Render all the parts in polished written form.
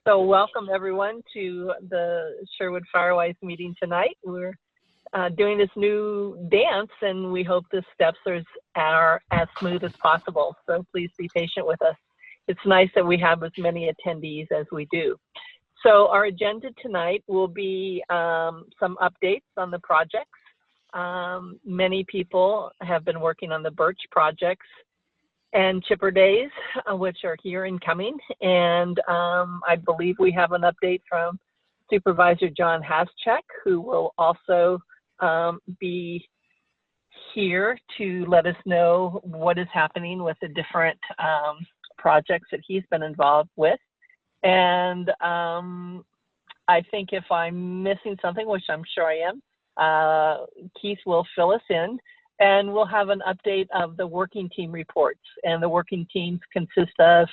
So welcome everyone to the Sherwood Firewise meeting tonight. We're doing this new dance and we hope the steps are as smooth as possible. So please be patient with us. It's nice that we have as many attendees as we do. So our agenda tonight will be some updates on the projects. Many people have been working on the birch projects and chipper days, which are here and coming. And I believe we have an update from Supervisor John Haschak, who will also be here to let us know what is happening with the different projects that he's been involved with. And I think if I'm missing something, which I'm sure I am, Keith will fill us in. And we'll have an update of the working team reports. And the working teams consist of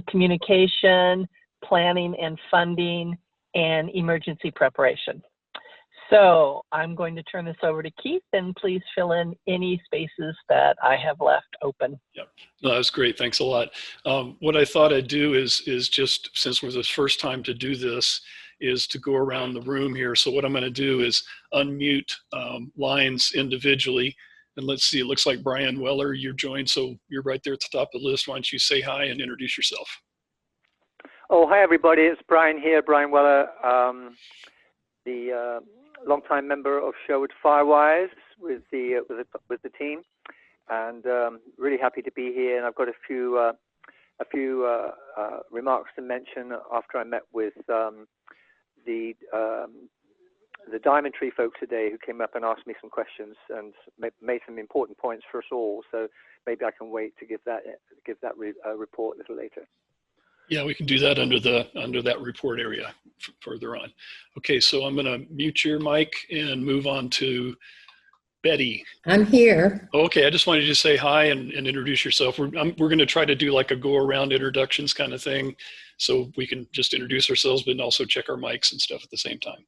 communication, planning and funding, and emergency preparation. So I'm going to turn this over to Keith, and please fill in any spaces that I have left open. Yep, no, that was great. Thanks a lot. What I thought I'd do is just, since it was the first time to do this, is to go around the room here. So what I'm going to do is unmute lines individually. And let's see, it looks like Brian Weller, you're joined. So you're right there at the top of the list. Why don't you say hi and introduce yourself? Oh, hi everybody. It's Brian here, Brian Weller, the longtime member of Sherwood Firewise with the team, and really happy to be here. And I've got a few remarks to mention after I met with the Diamond Tree folks today, who came up and asked me some questions and made some important points for us all. So maybe I can wait to give that report a little later. Yeah, we can do that under that report area further on. Okay, so I'm going to mute your mic and move on to Betty. I'm here. Okay, I just wanted you to say hi and introduce yourself. We're going to try to do like a go around introductions kind of thing, so we can just introduce ourselves, but also check our mics and stuff at the same time.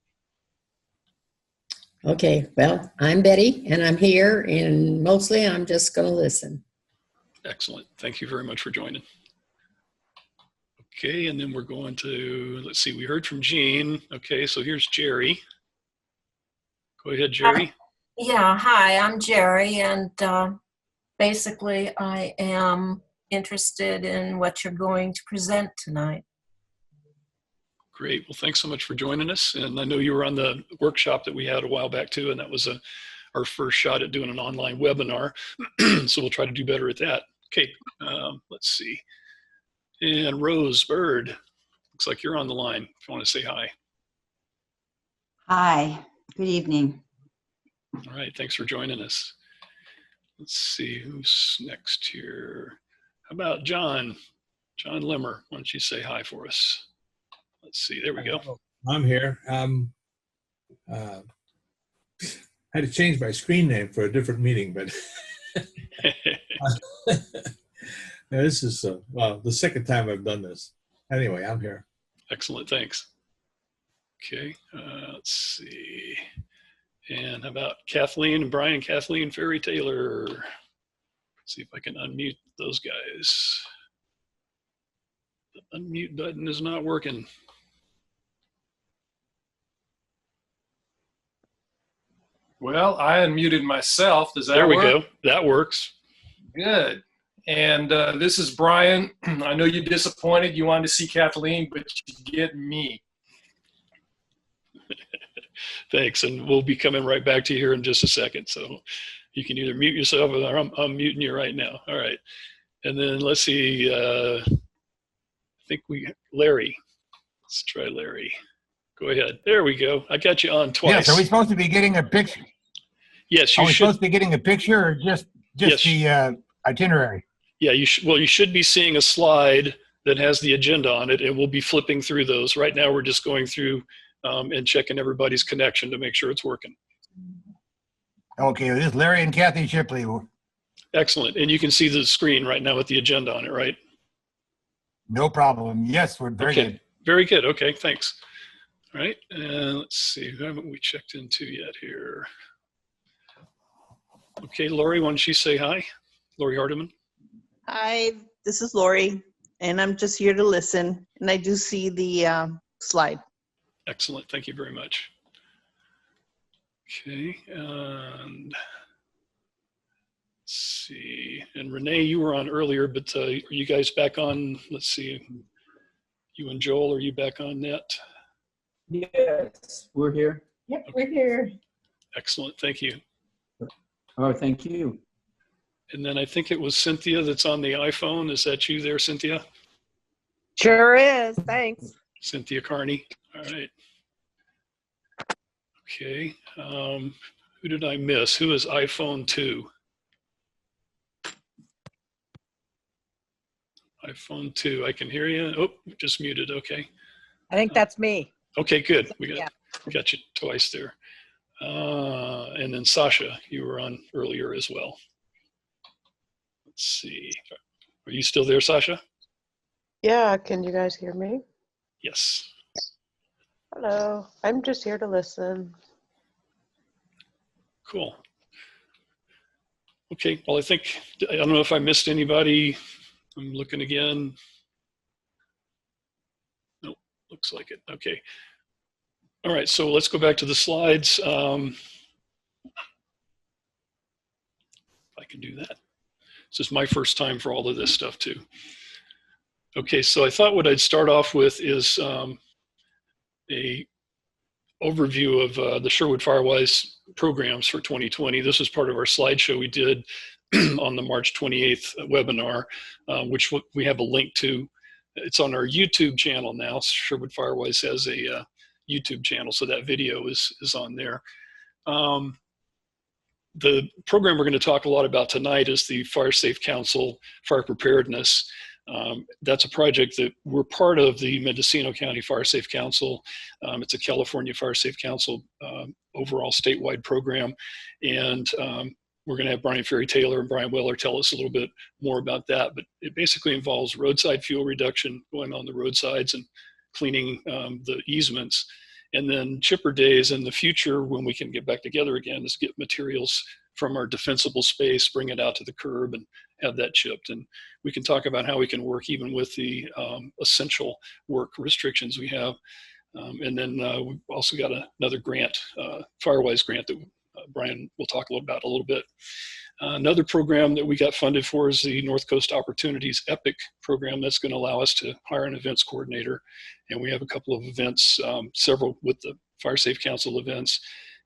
Okay, well, I'm Betty, and I'm here, and mostly I'm just going to listen. Excellent. Thank you very much for joining. Okay, and then we're going to, let's see, we heard from Jean. Okay, so here's Jerry. Go ahead, Jerry. Yeah, hi, I'm Jerry, and basically I am interested in what you're going to present tonight. Great. Well, thanks so much for joining us. And I know you were on the workshop that we had a while back too, and that was our first shot at doing an online webinar. So we'll try to do better at that. Okay, let's see. And Rose Bird, looks like you're on the line if you want to say hi. Hi, good evening. All right, thanks for joining us. Let's see who's next here. How about John? John Limmer, why don't you say hi for us? Let's see, there we go. I'm here. I had to change my screen name for a different meeting, but this is, well, the second time I've done this. Anyway, I'm here. Excellent, thanks. Okay, let's see. And how about Kathleen and Brian? Kathleen Ferri-Taylor. Let's see if I can unmute those guys. The unmute button is not working. Well, I unmuted myself. Does that work? There we go. That works. Good. And this is Brian. I know you're disappointed. You wanted to see Kathleen, but you get me. Thanks. And we'll be coming right back to you here in just a second. So you can either mute yourself or I'm muting you right now. All right. And then let's see. I think Larry. Let's try Larry. Go ahead. There we go. I got you on twice. Yes. Are we supposed to be getting a picture? Yes, you should. Are we supposed to be getting a picture or just yes. The itinerary? Yeah, well, you should be seeing a slide that has the agenda on it, and we'll be flipping through those. Right now, we're just going through and checking everybody's connection to make sure it's working. Okay, this is Larry and Kathy Shipley. Excellent. And you can see the screen right now with the agenda on it, right? No problem. Yes, we're very good. Very good. Okay, thanks. All right, let's see. Who haven't we checked into yet here? Okay, Lori, why don't you say hi? Lori Hardiman. Hi, this is Lori, and I'm just here to listen. And I do see the slide. Excellent. Thank you very much. Okay. And let's see. And Renee, you were on earlier, but are you guys back on? Let's see. You and Joel, are you back on net? Yes, we're here. Yep, we're here. Excellent. Thank you. Oh, thank you. And then I think it was Cynthia that's on the iPhone. Is that you there, Cynthia? Sure is. Thanks. Cynthia Carney. All right. Okay. Who did I miss? Who is iPhone 2? iPhone 2. I can hear you. Oh, just muted. Okay. I think that's me. Okay, good. We Yeah. got you twice there. And then Sasha, you were on earlier as well. Let's see. Are you still there, Sasha? Yeah, can you guys hear me? Yes. Hello, I'm just here to listen. Cool. Okay, well, I don't know if I missed anybody. I'm looking again. Nope, looks like it. Okay. All right, so let's go back to the slides. If I can do that. This is my first time for all of this stuff too. Okay, so I thought what I'd start off with is a overview of the Sherwood Firewise programs for 2020. This is part of our slideshow we did on the March 28th webinar, which we have a link to. It's on our YouTube channel now. Sherwood Firewise has a YouTube channel, so that video is on there. The program we're going to talk a lot about tonight is the Fire Safe Council Fire Preparedness. That's a project that we're part of, the Mendocino County Fire Safe Council. It's a California Fire Safe Council overall statewide program. And we're going to have Ferri-Taylor and Brian Weller tell us a little bit more about that. But it basically involves roadside fuel reduction, going on the roadsides and cleaning the easements. And then chipper days in the future, when we can get back together again, is get materials from our defensible space, bring it out to the curb and have that chipped. And we can talk about how we can work even with the essential work restrictions we have. And then we've also got another grant, Firewise grant, that Brian will talk a little bit. Another program that we got funded for is the North Coast Opportunities EPIC program. That's going to allow us to hire an events coordinator. And we have a couple of events, several with the Fire Safe Council events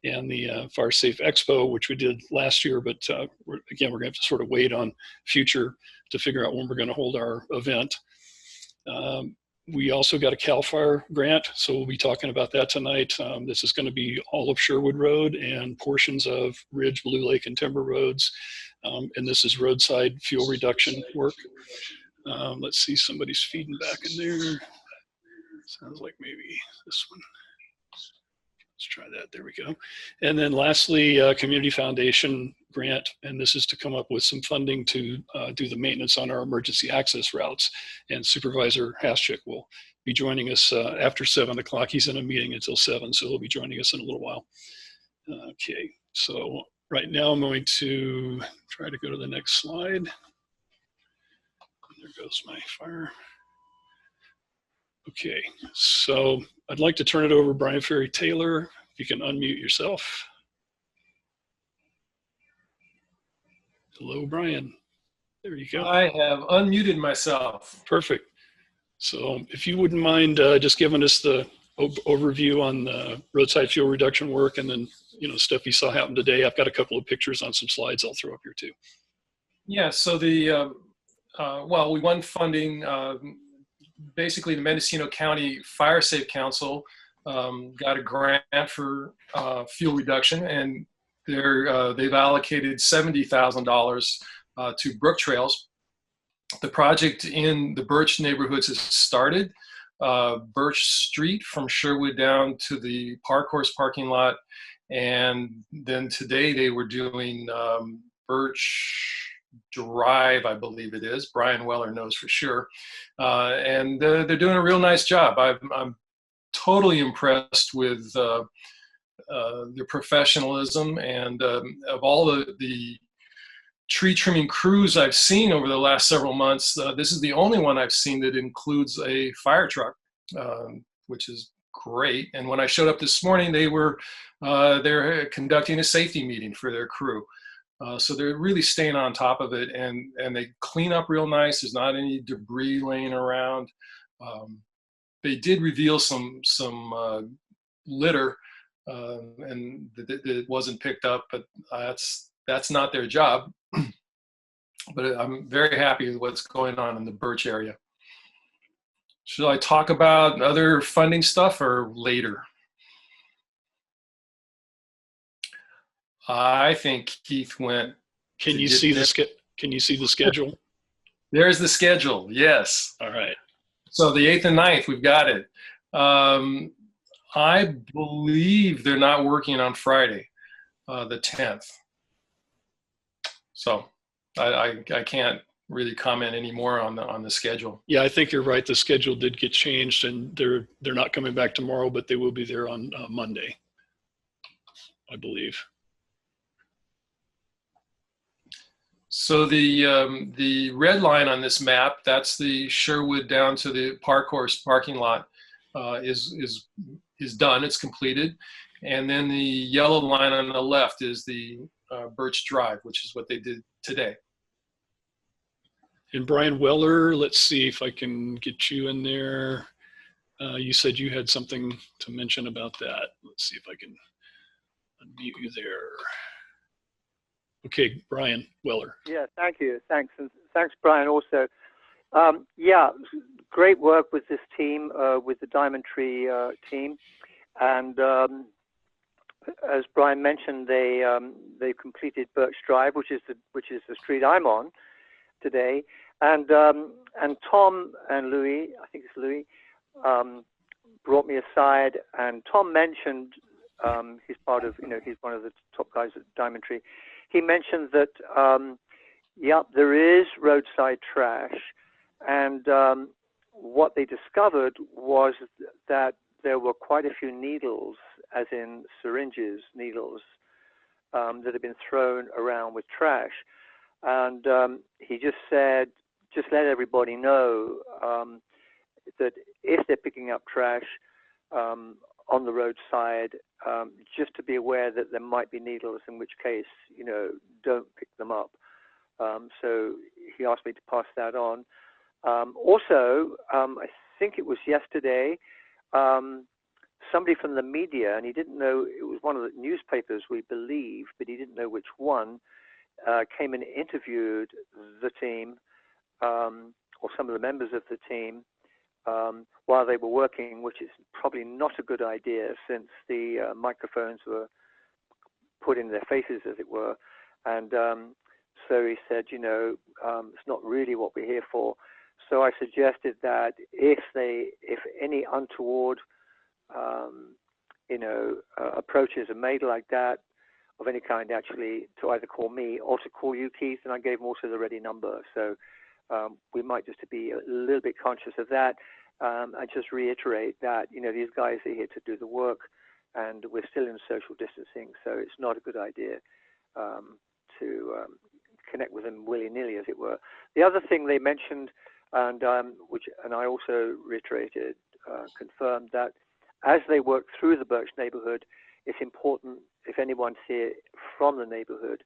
and the Fire Safe Expo, which we did last year. But we're going to have to sort of wait on future to figure out when we're going to hold our event. We also got a CAL FIRE grant, so we'll be talking about that tonight. This is going to be all of Sherwood Road and portions of Ridge, Blue Lake, and Timber Roads. And this is roadside fuel reduction work. Let's see, somebody's feeding back in there. Sounds like maybe this one. Let's try that. There we go. And then lastly, Community Foundation grant, and this is to come up with some funding to do the maintenance on our emergency access routes. And Supervisor Haschak will be joining us after 7 o'clock. He's in a meeting until 7, so he'll be joining us in a little while. Okay, so right now I'm going to try to go to the next slide. There goes my fire. Okay, so I'd like to turn it over to Ferri-Taylor. If you can unmute yourself. Hello, Brian. There you go. I have unmuted myself. Perfect. So if you wouldn't mind just giving us the overview on the roadside fuel reduction work and then, stuff you saw happen today. I've got a couple of pictures on some slides I'll throw up here too. Yeah, so the, we won funding. Basically, the Mendocino County Fire Safe Council got a grant for fuel reduction, and they've allocated $70,000 to Brooktrails. The project in the Birch neighborhoods has started. Birch Street from Sherwood down to the Park Horse parking lot, and then today they were doing Birch Drive, I believe it is. Brian Weller knows for sure. And they're doing a real nice job. I'm totally impressed with their professionalism and of all the tree trimming crews I've seen over the last several months, this is the only one I've seen that includes a fire truck, which is great. And when I showed up this morning, they're conducting a safety meeting for their crew. So they're really staying on top of it, and they clean up real nice. There's not any debris laying around. They did reveal some litter, and it wasn't picked up, but that's not their job. But I'm very happy with what's going on in the Birch area. Should I talk about other funding stuff or later? I think Keith went. Can you see the schedule? There's the schedule. Yes. All right. So the 8th and 9th, we've got it. I believe they're not working on Friday, the 10th. So I can't really comment anymore on the schedule. Yeah, I think you're right. The schedule did get changed, and they're not coming back tomorrow, but they will be there on Monday, I believe. So the red line on this map, that's the Sherwood down to the park course parking lot, is done. It's completed, and then the yellow line on the left is the Birch Drive, which is what they did today. And Brian Weller, let's see if I can get you in there. You said you had something to mention about that. Let's see if I can unmute you there. Okay, Brian Weller. Yeah, thank you. Thanks. And thanks, Brian, also. Yeah, great work with this team, with the Diamond Tree team. And as Brian mentioned, they completed Birch Drive, which is the street I'm on today. And Tom and Louis, I think it's Louis, brought me aside, and Tom mentioned he's part of, he's one of the top guys at Diamond Tree. He mentioned that, there is roadside trash, and what they discovered was that there were quite a few needles, as in syringes, needles, that had been thrown around with trash. And he just said, just let everybody know that if they're picking up trash on the roadside, just to be aware that there might be needles, in which case, don't pick them up. So he asked me to pass that on. Also, I think it was yesterday, somebody from the media, and he didn't know, it was one of the newspapers, we believe, but he didn't know which one, came and interviewed the team, or some of the members of the team, while they were working, which is probably not a good idea, since the microphones were put in their faces, as it were. And so he said, it's not really what we're here for. So I suggested that if any untoward, approaches are made like that, of any kind, actually, to either call me or to call you, Keith, and I gave him also the ready number. So we might just to be a little bit conscious of that. I just reiterate that, these guys are here to do the work, and we're still in social distancing, so it's not a good idea to connect with them willy-nilly, as it were. The other thing they mentioned, and I also reiterated, confirmed, that as they work through the Birch neighborhood, it's important, if anyone's here from the neighborhood,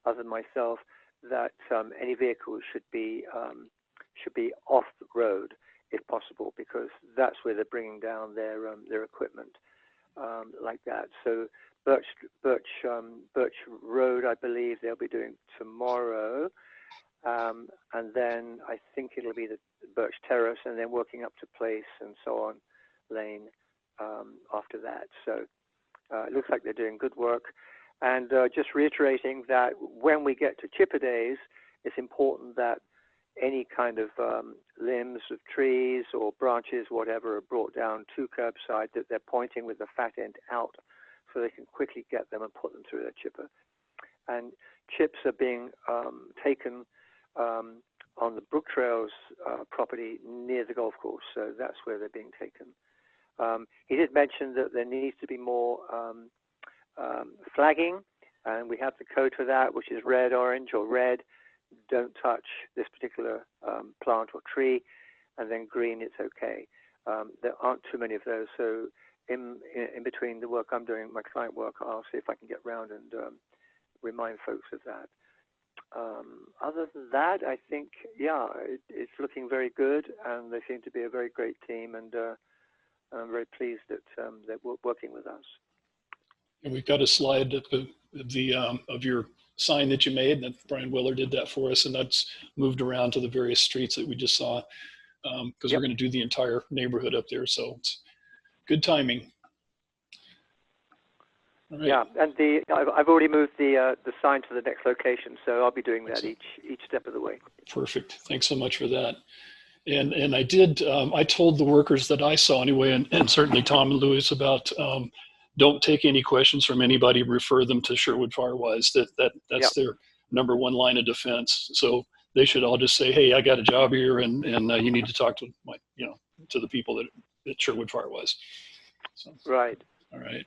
other than myself, that any vehicles should be off the road, if possible, because that's where they're bringing down their equipment, like that. So Birch Road, I believe they'll be doing tomorrow, and then I think it'll be the Birch Terrace, and then working up to Place and so on, Lane, after that. So it looks like they're doing good work. And just reiterating that when we get to chipper days, it's important that any kind of limbs of trees or branches, whatever, are brought down to curbside, that they're pointing with the fat end out so they can quickly get them and put them through their chipper. And chips are being taken on the Brooktrails property near the golf course, so that's where they're being taken. He did mention that there needs to be more flagging And we have the code for that, which is red, orange, or red. Don't touch this particular plant or tree. And then green, it's okay. There aren't too many of those. So in between the work I'm doing, my client work, I'll see if I can get around and remind folks of that. Other than that, I think, yeah, it's looking very good, and they seem to be a very great team, and I'm very pleased that they're working with us. And we've got a slide of your sign that you made, that Brian Willer did that for us, and that's moved around to the various streets that we just saw, because we're going to do the entire neighborhood up there, so it's good timing. Right. Yeah, and I've already moved the sign to the next location, so I'll be doing that each step of the way. Perfect. Thanks so much for that. And I did. I told the workers that I saw anyway, and certainly Tom and Louis, about don't take any questions from anybody. Refer them to Sherwood Firewise. That's their number one line of defense. So they should all just say, "Hey, I got a job here, and you need to talk to to the people at Sherwood Firewise." So, right. All right.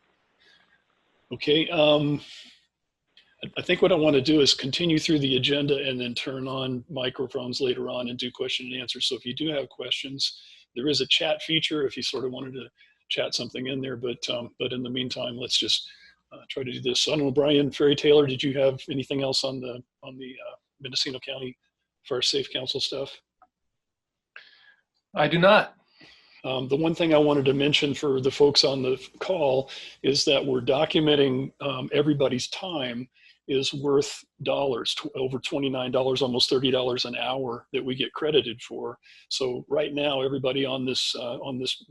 Okay, I think what I want to do is continue through the agenda and then turn on microphones later on and do question and answer. So if you do have questions, there is a chat feature if you sort of wanted to chat something in there, but in the meantime, let's just try to do this. So I don't know, Brian, Ferri-Taylor, did you have anything else on the Mendocino County Fire Safe Council stuff? I do not. The one thing I wanted to mention for the folks on the call is that we're documenting everybody's time is worth dollars, over $29, almost $30 an hour that we get credited for. So right now, everybody on this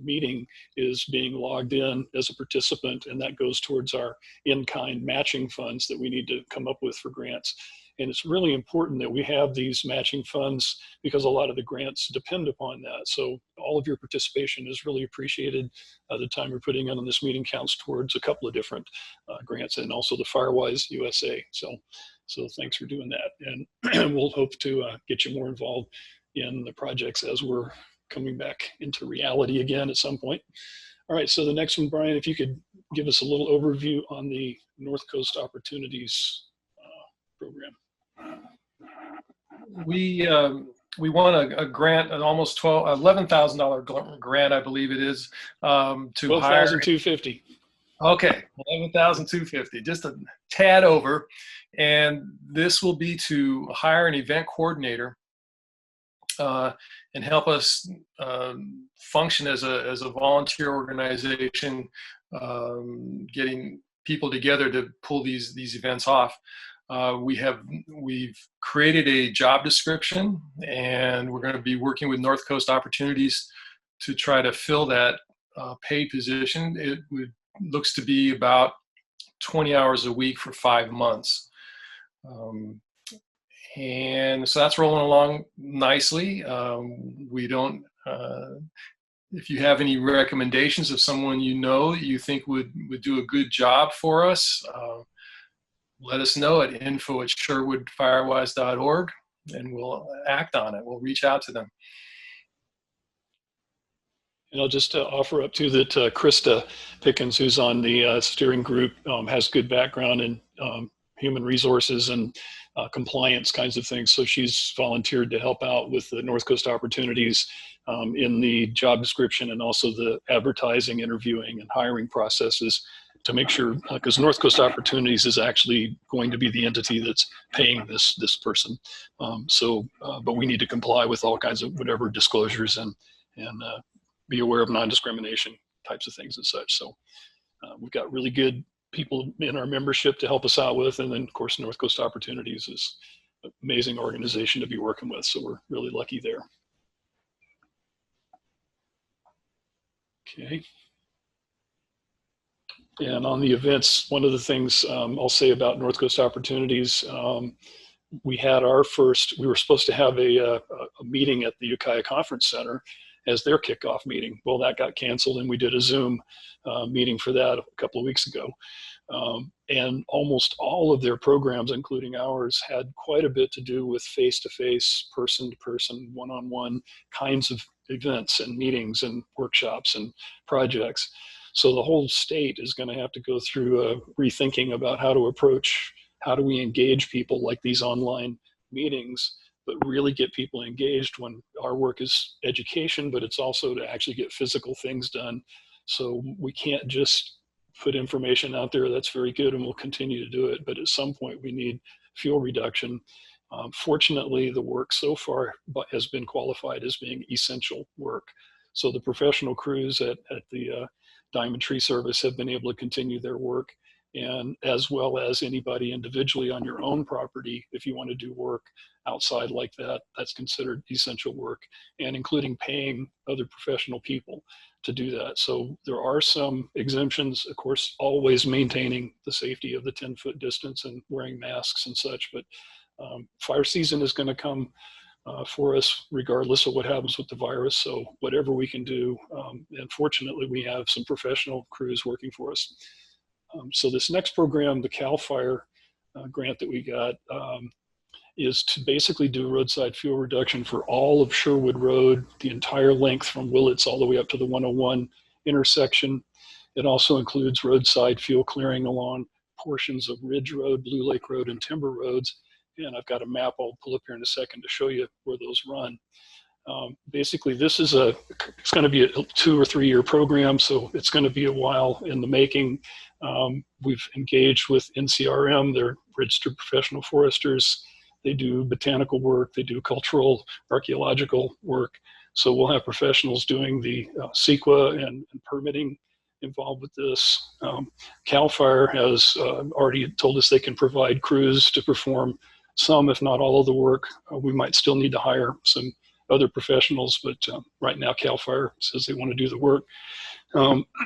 meeting is being logged in as a participant, and that goes towards our in-kind matching funds that we need to come up with for grants. And it's really important that we have these matching funds because a lot of the grants depend upon that. So all of your participation is really appreciated. The time you're putting in on this meeting counts towards a couple of different grants, and also the Firewise USA. So thanks for doing that. And we'll hope to get you more involved in the projects as we're coming back into reality again at some point. All right, so the next one, Brian, if you could give us a little overview on the North Coast Opportunities program. We won a grant, an almost $11,000 grant, I believe it is, to hire. $12,250. Okay, $11,250, just a tad over, and this will be to hire an event coordinator and help us function as a volunteer organization, getting people together to pull these events off. We've created a job description, and we're going to be working with North Coast Opportunities to try to fill that paid position. It looks to be about 20 hours a week for 5 months. And so that's rolling along nicely. We don't, if you have any recommendations of someone you think would do a good job for us, let us know at info@sherwoodfirewise.org, and we'll act on it. We'll reach out to them. And I'll just offer up too that Krista Pickens, who's on the steering group, has good background in human resources and compliance kinds of things. So she's volunteered to help out with the North Coast Opportunities in the job description, and also the advertising, interviewing, and hiring processes, to make sure, because North Coast Opportunities is actually going to be the entity that's paying this person. But we need to comply with all kinds of whatever disclosures and be aware of non-discrimination types of things and such. So we've got really good people in our membership to help us out with, and then of course North Coast Opportunities is an amazing organization to be working with. So we're really lucky there. Okay. And on the events, one of the things I'll say about North Coast Opportunities, we were supposed to have a meeting at the Ukiah Conference Center as their kickoff meeting. Well, that got canceled, and we did a Zoom meeting for that a couple of weeks ago. And almost all of their programs, including ours, had quite a bit to do with face-to-face, person-to-person, one-on-one kinds of events and meetings and workshops and projects. So the whole state is going to have to go through rethinking about how to approach, how do we engage people like these online meetings, but really get people engaged when our work is education, but it's also to actually get physical things done. So we can't just put information out there that's very good and we'll continue to do it, but at some point we need fuel reduction. Fortunately, the work so far has been qualified as being essential work. So the professional crews at the Diamond Tree Service have been able to continue their work, and as well as anybody individually on your own property, if you want to do work outside like that, that's considered essential work, and including paying other professional people to do that. So there are some exemptions, of course, always maintaining the safety of the 10-foot distance and wearing masks and such, but fire season is going to come for us regardless of what happens with the virus. So whatever we can do, and fortunately we have some professional crews working for us. So this next program, the CAL FIRE grant that we got, is to basically do roadside fuel reduction for all of Sherwood Road, the entire length from Willits all the way up to the 101 intersection. It also includes roadside fuel clearing along portions of Ridge Road, Blue Lake Road, and Timber Roads. And I've got a map I'll pull up here in a second to show you where those run. Basically, this is it's going to be a 2 or 3 year program, so it's going to be a while in the making. We've engaged with NCRM, they're registered professional foresters. They do botanical work, they do cultural, archaeological work. So we'll have professionals doing the CEQA and permitting involved with this. CAL FIRE has already told us they can provide crews to perform some, if not all of the work. We might still need to hire some other professionals, but right now CAL FIRE says they want to do the work.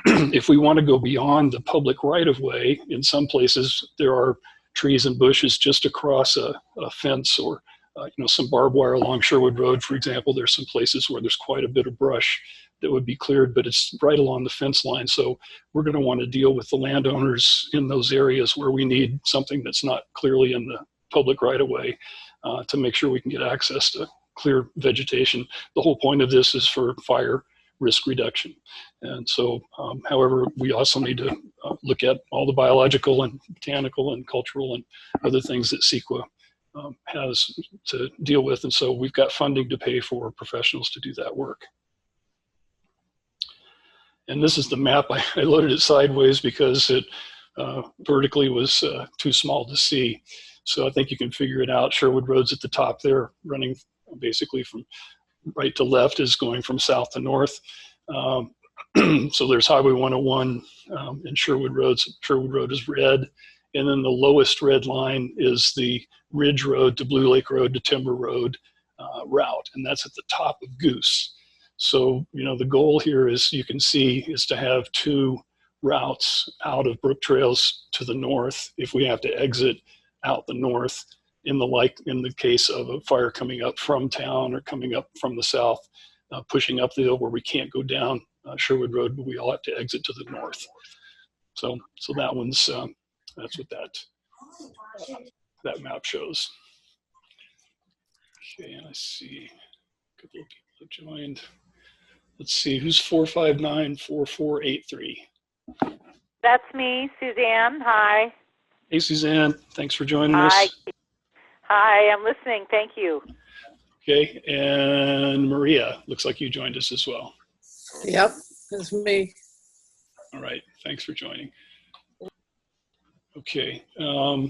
If we want to go beyond the public right-of-way, in some places there are trees and bushes just across a fence, or some barbed wire along Sherwood Road, for example. There's some places where there's quite a bit of brush that would be cleared, but it's right along the fence line. So we're going to want to deal with the landowners in those areas where we need something that's not clearly in the public right-of-way to make sure we can get access to clear vegetation. The whole point of this is for fire risk reduction. And so, however, we also need to look at all the biological and botanical and cultural and other things that CEQA has to deal with. And so we've got funding to pay for professionals to do that work. And this is the map. I loaded it sideways because it vertically was too small to see. So I think you can figure it out. Sherwood Road's at the top there, running basically from right to left, is going from south to north. So there's Highway 101 and Sherwood Road. So Sherwood Road is red. And then the lowest red line is the Ridge Road to Blue Lake Road to Timber Road route. And that's at the top of Goose. So, the goal here is, you can see, is to have 2 routes out of Brooktrails to the north if we have to exit out the north, in the case of a fire coming up from town or coming up from the south, pushing up the hill where we can't go down Sherwood Road, but we all have to exit to the north. So that one's, that's what that map shows. Okay, and I see a couple of people have joined. Let's see, who's 459-4483? That's me, Suzanne. Hi. Hey, Suzanne. Thanks for joining us. Hi, I'm listening. Thank you. Okay, and Maria, looks like you joined us as well. Yep, that's me. All right, thanks for joining. Okay. All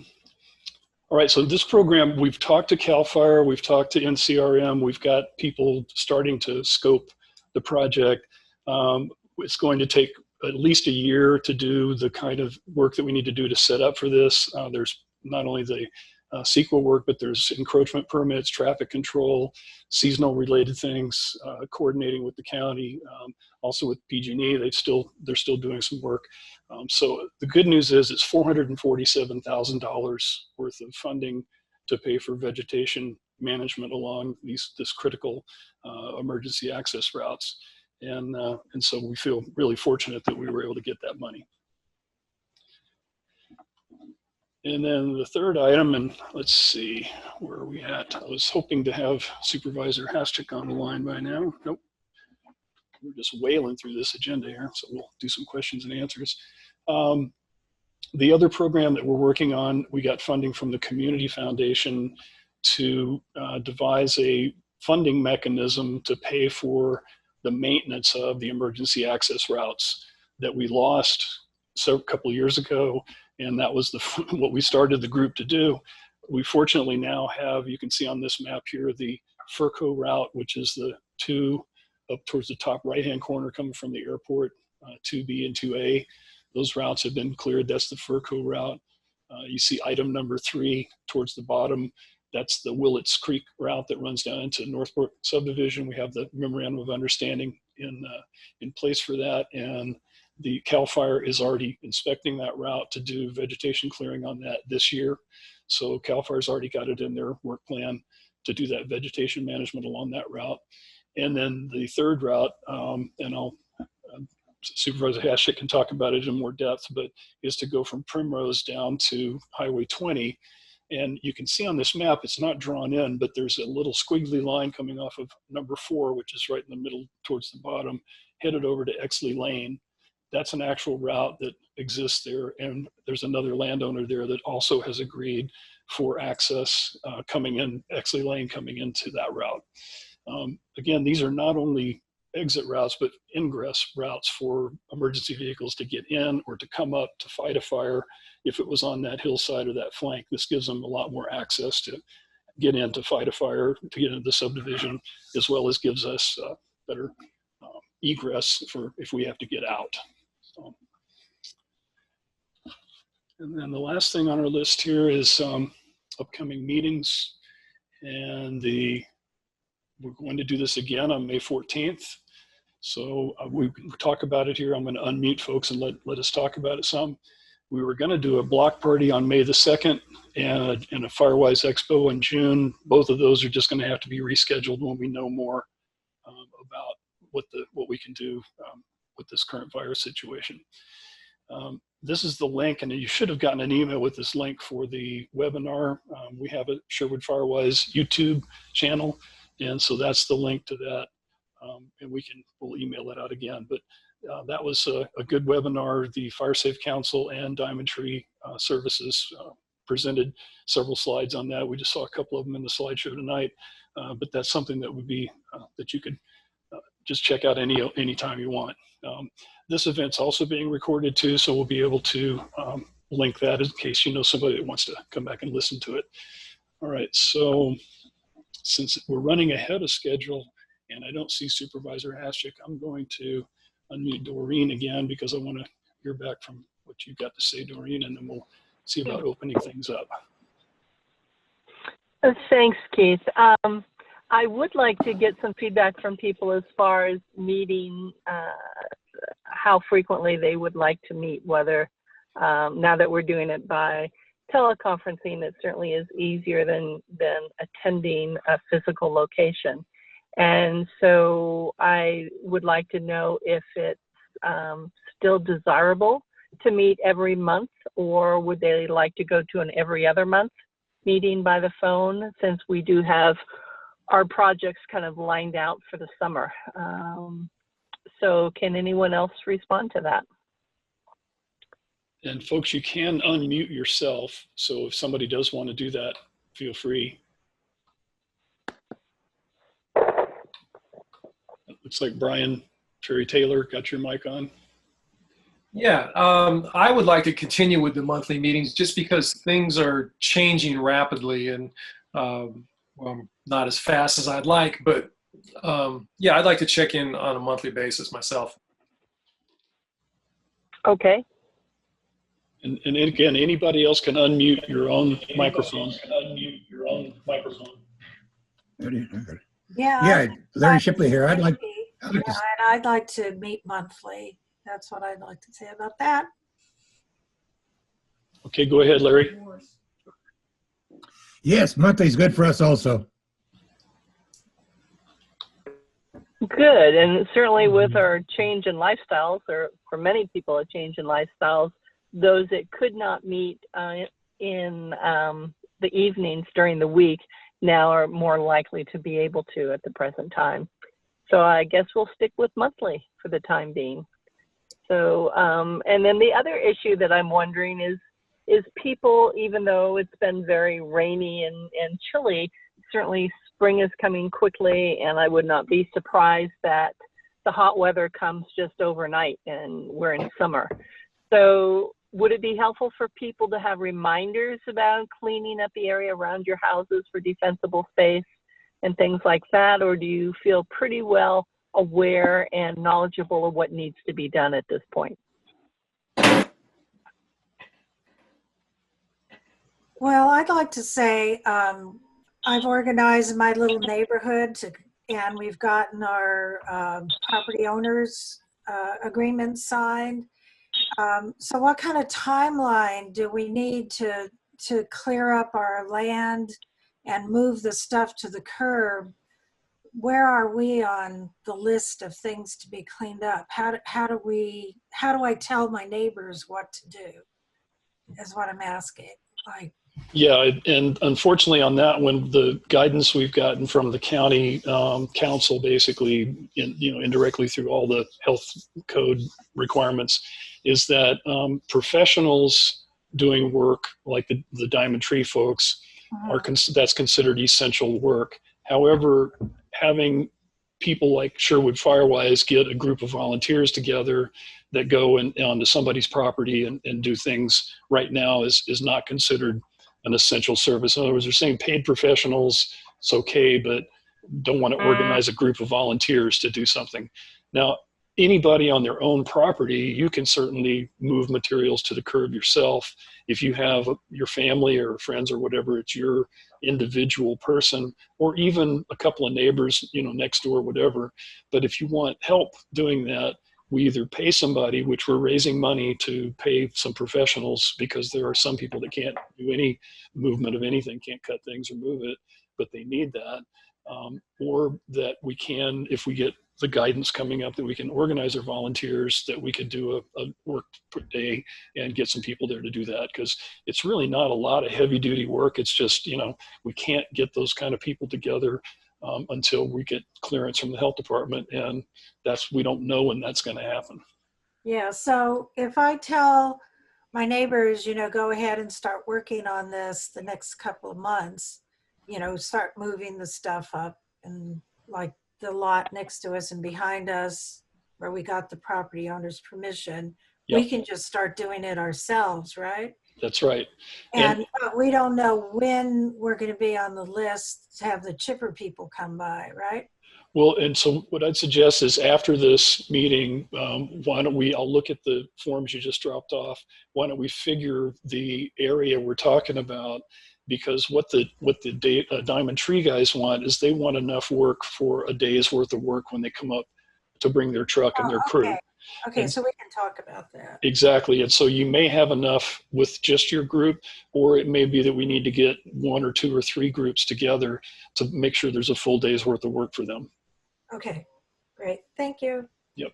right, so this program, we've talked to CAL FIRE, we've talked to NCRM, we've got people starting to scope the project. It's going to take at least a year to do the kind of work that we need to do to set up for this. There's not only the CEQA work, but there's encroachment permits, traffic control, seasonal related things, coordinating with the county, also with PG&E. They're still doing some work. So the good news is it's $447,000 worth of funding to pay for vegetation management along this critical emergency access routes. And so we feel really fortunate that we were able to get that money. And then the third item, and let's see, where are we at? I was hoping to have Supervisor Haschak on the line by now. Nope. we're just wailing through this agenda here, so we'll do some questions and answers. The other program that we're working on, we got funding from the Community Foundation to devise a funding mechanism to pay for the maintenance of the emergency access routes that we lost a couple of years ago, and that was what we started the group to do. We fortunately now have, you can see on this map here, the Furco route, which is the two up towards the top right-hand corner coming from the airport, 2B and 2A. Those routes have been cleared. That's the Furco route. You see item number 3 towards the bottom. That's the Willits Creek route that runs down into Northport subdivision. We have the memorandum of understanding in place for that, and the CAL FIRE is already inspecting that route to do vegetation clearing on that this year. So CAL FIRE's already got it in their work plan to do that vegetation management along that route. And then the third route, and Supervisor Haschak can talk about it in more depth, but is to go from Primrose down to Highway 20. And you can see on this map, it's not drawn in, but there's a little squiggly line coming off of number 4, which is right in the middle towards the bottom, headed over to Exley Lane. That's an actual route that exists there. And there's another landowner there that also has agreed for access coming in, Exley Lane coming into that route. Again, these are not only exit routes, but ingress routes for emergency vehicles to get in or to come up to fight a fire if it was on that hillside or that flank. This gives them a lot more access to get in to fight a fire, to get into the subdivision, as well as gives us better egress for if we have to get out. So. And then the last thing on our list here is upcoming meetings, and we're going to do this again on May 14th. So we can talk about it here. I'm going to unmute folks and let us talk about it some. We were going to do a block party on May the 2nd and a Firewise Expo in June. Both of those are just going to have to be rescheduled when we know more about what we can do with this current virus situation. This is the link, and you should have gotten an email with this link for the webinar. We have a Sherwood Firewise YouTube channel, and so that's the link to that. And we'll email that out again. But that was a good webinar. The Fire Safe Council and Diamond Tree Services presented several slides on that. We just saw a couple of them in the slideshow tonight, but that's something that would be that you could just check out anytime you want. This event's also being recorded too, so we'll be able to link that in case you know somebody that wants to come back and listen to it. All right, so since we're running ahead of schedule and I don't see Supervisor Haschak, I'm going to unmute Doreen again because I want to hear back from what you've got to say, Doreen, and then we'll see about opening things up. Thanks, Keith. I would like to get some feedback from people as far as meeting, how frequently they would like to meet, whether now that we're doing it by teleconferencing, it certainly is easier than attending a physical location. And so I would like to know if it's still desirable to meet every month, or would they like to go to an every other month meeting by the phone, since we do have our projects kind of lined out for the summer. So can anyone else respond to that? And folks, you can unmute yourself. So if somebody does want to do that, feel free. It looks like Brian Ferri-Taylor got your mic on. Yeah, I would like to continue with the monthly meetings just because things are changing rapidly and well, not as fast as I'd like, but yeah, I'd like to check in on a monthly basis myself. Okay. And again, anybody else can unmute your own microphone. Yeah, Larry Shipley here. I'd like to meet monthly. That's what I'd like to say about that. Okay, go ahead, Larry. Yes, monthly is good for us also. Good, and certainly with our change in lifestyles, or for many people a change in lifestyles, those that could not meet in the evenings during the week now are more likely to be able to at the present time. So I guess we'll stick with monthly for the time being. So, and then the other issue that I'm wondering is people, even though it's been very rainy and chilly, certainly spring is coming quickly, and I would not be surprised that the hot weather comes just overnight and we're in summer. So would it be helpful for people to have reminders about cleaning up the area around your houses for defensible space and things like that? Or do you feel pretty well aware and knowledgeable of what needs to be done at this point? Well, I'd like to say I've organized my little neighborhood and we've gotten our property owners agreement signed. So what kind of timeline do we need to clear up our land and move the stuff to the curb? Where are we on the list of things to be cleaned up? How do I tell my neighbors what to do is what I'm asking. Like, yeah, and unfortunately on that one, the guidance we've gotten from the county council, basically, indirectly through all the health code requirements, is that professionals doing work like the Diamond Tree folks that's considered essential work. However, having people like Sherwood Firewise get a group of volunteers together that go onto somebody's property and do things right now is not considered an essential service. In other words, they're saying paid professionals, it's okay, but don't want to organize a group of volunteers to do something. Now, anybody on their own property, you can certainly move materials to the curb yourself. If you have your family or friends or whatever, it's your individual person, or even a couple of neighbors, next door, whatever. But if you want help doing that, we either pay somebody, which we're raising money to pay some professionals, because there are some people that can't do any movement of anything, can't cut things or move it, but they need that. Or that we can, if we get the guidance coming up, that we can organize our volunteers, that we could do a work per day and get some people there to do that, because it's really not a lot of heavy duty work. It's just, we can't get those kind of people together until we get clearance from the health department, and we don't know when that's going to happen. Yeah, so if I tell my neighbors, go ahead and start working on this the next couple of months, start moving the stuff up, and like the lot next to us and behind us where we got the property owner's permission, we can just start doing it ourselves, right? That's right. And we don't know when we're going to be on the list to have the chipper people come by, right? Well, and so what I'd suggest is after this meeting, why don't I'll look at the forms you just dropped off. Why don't we figure the area we're talking about? Because what the Diamond Tree guys want is they want enough work for a day's worth of work when they come up to bring their truck and their crew. Okay, so we can talk about that. Exactly. And so you may have enough with just your group, or it may be that we need to get 1 or 2 or 3 groups together to make sure there's a full day's worth of work for them. Okay, great. Thank you. Yep.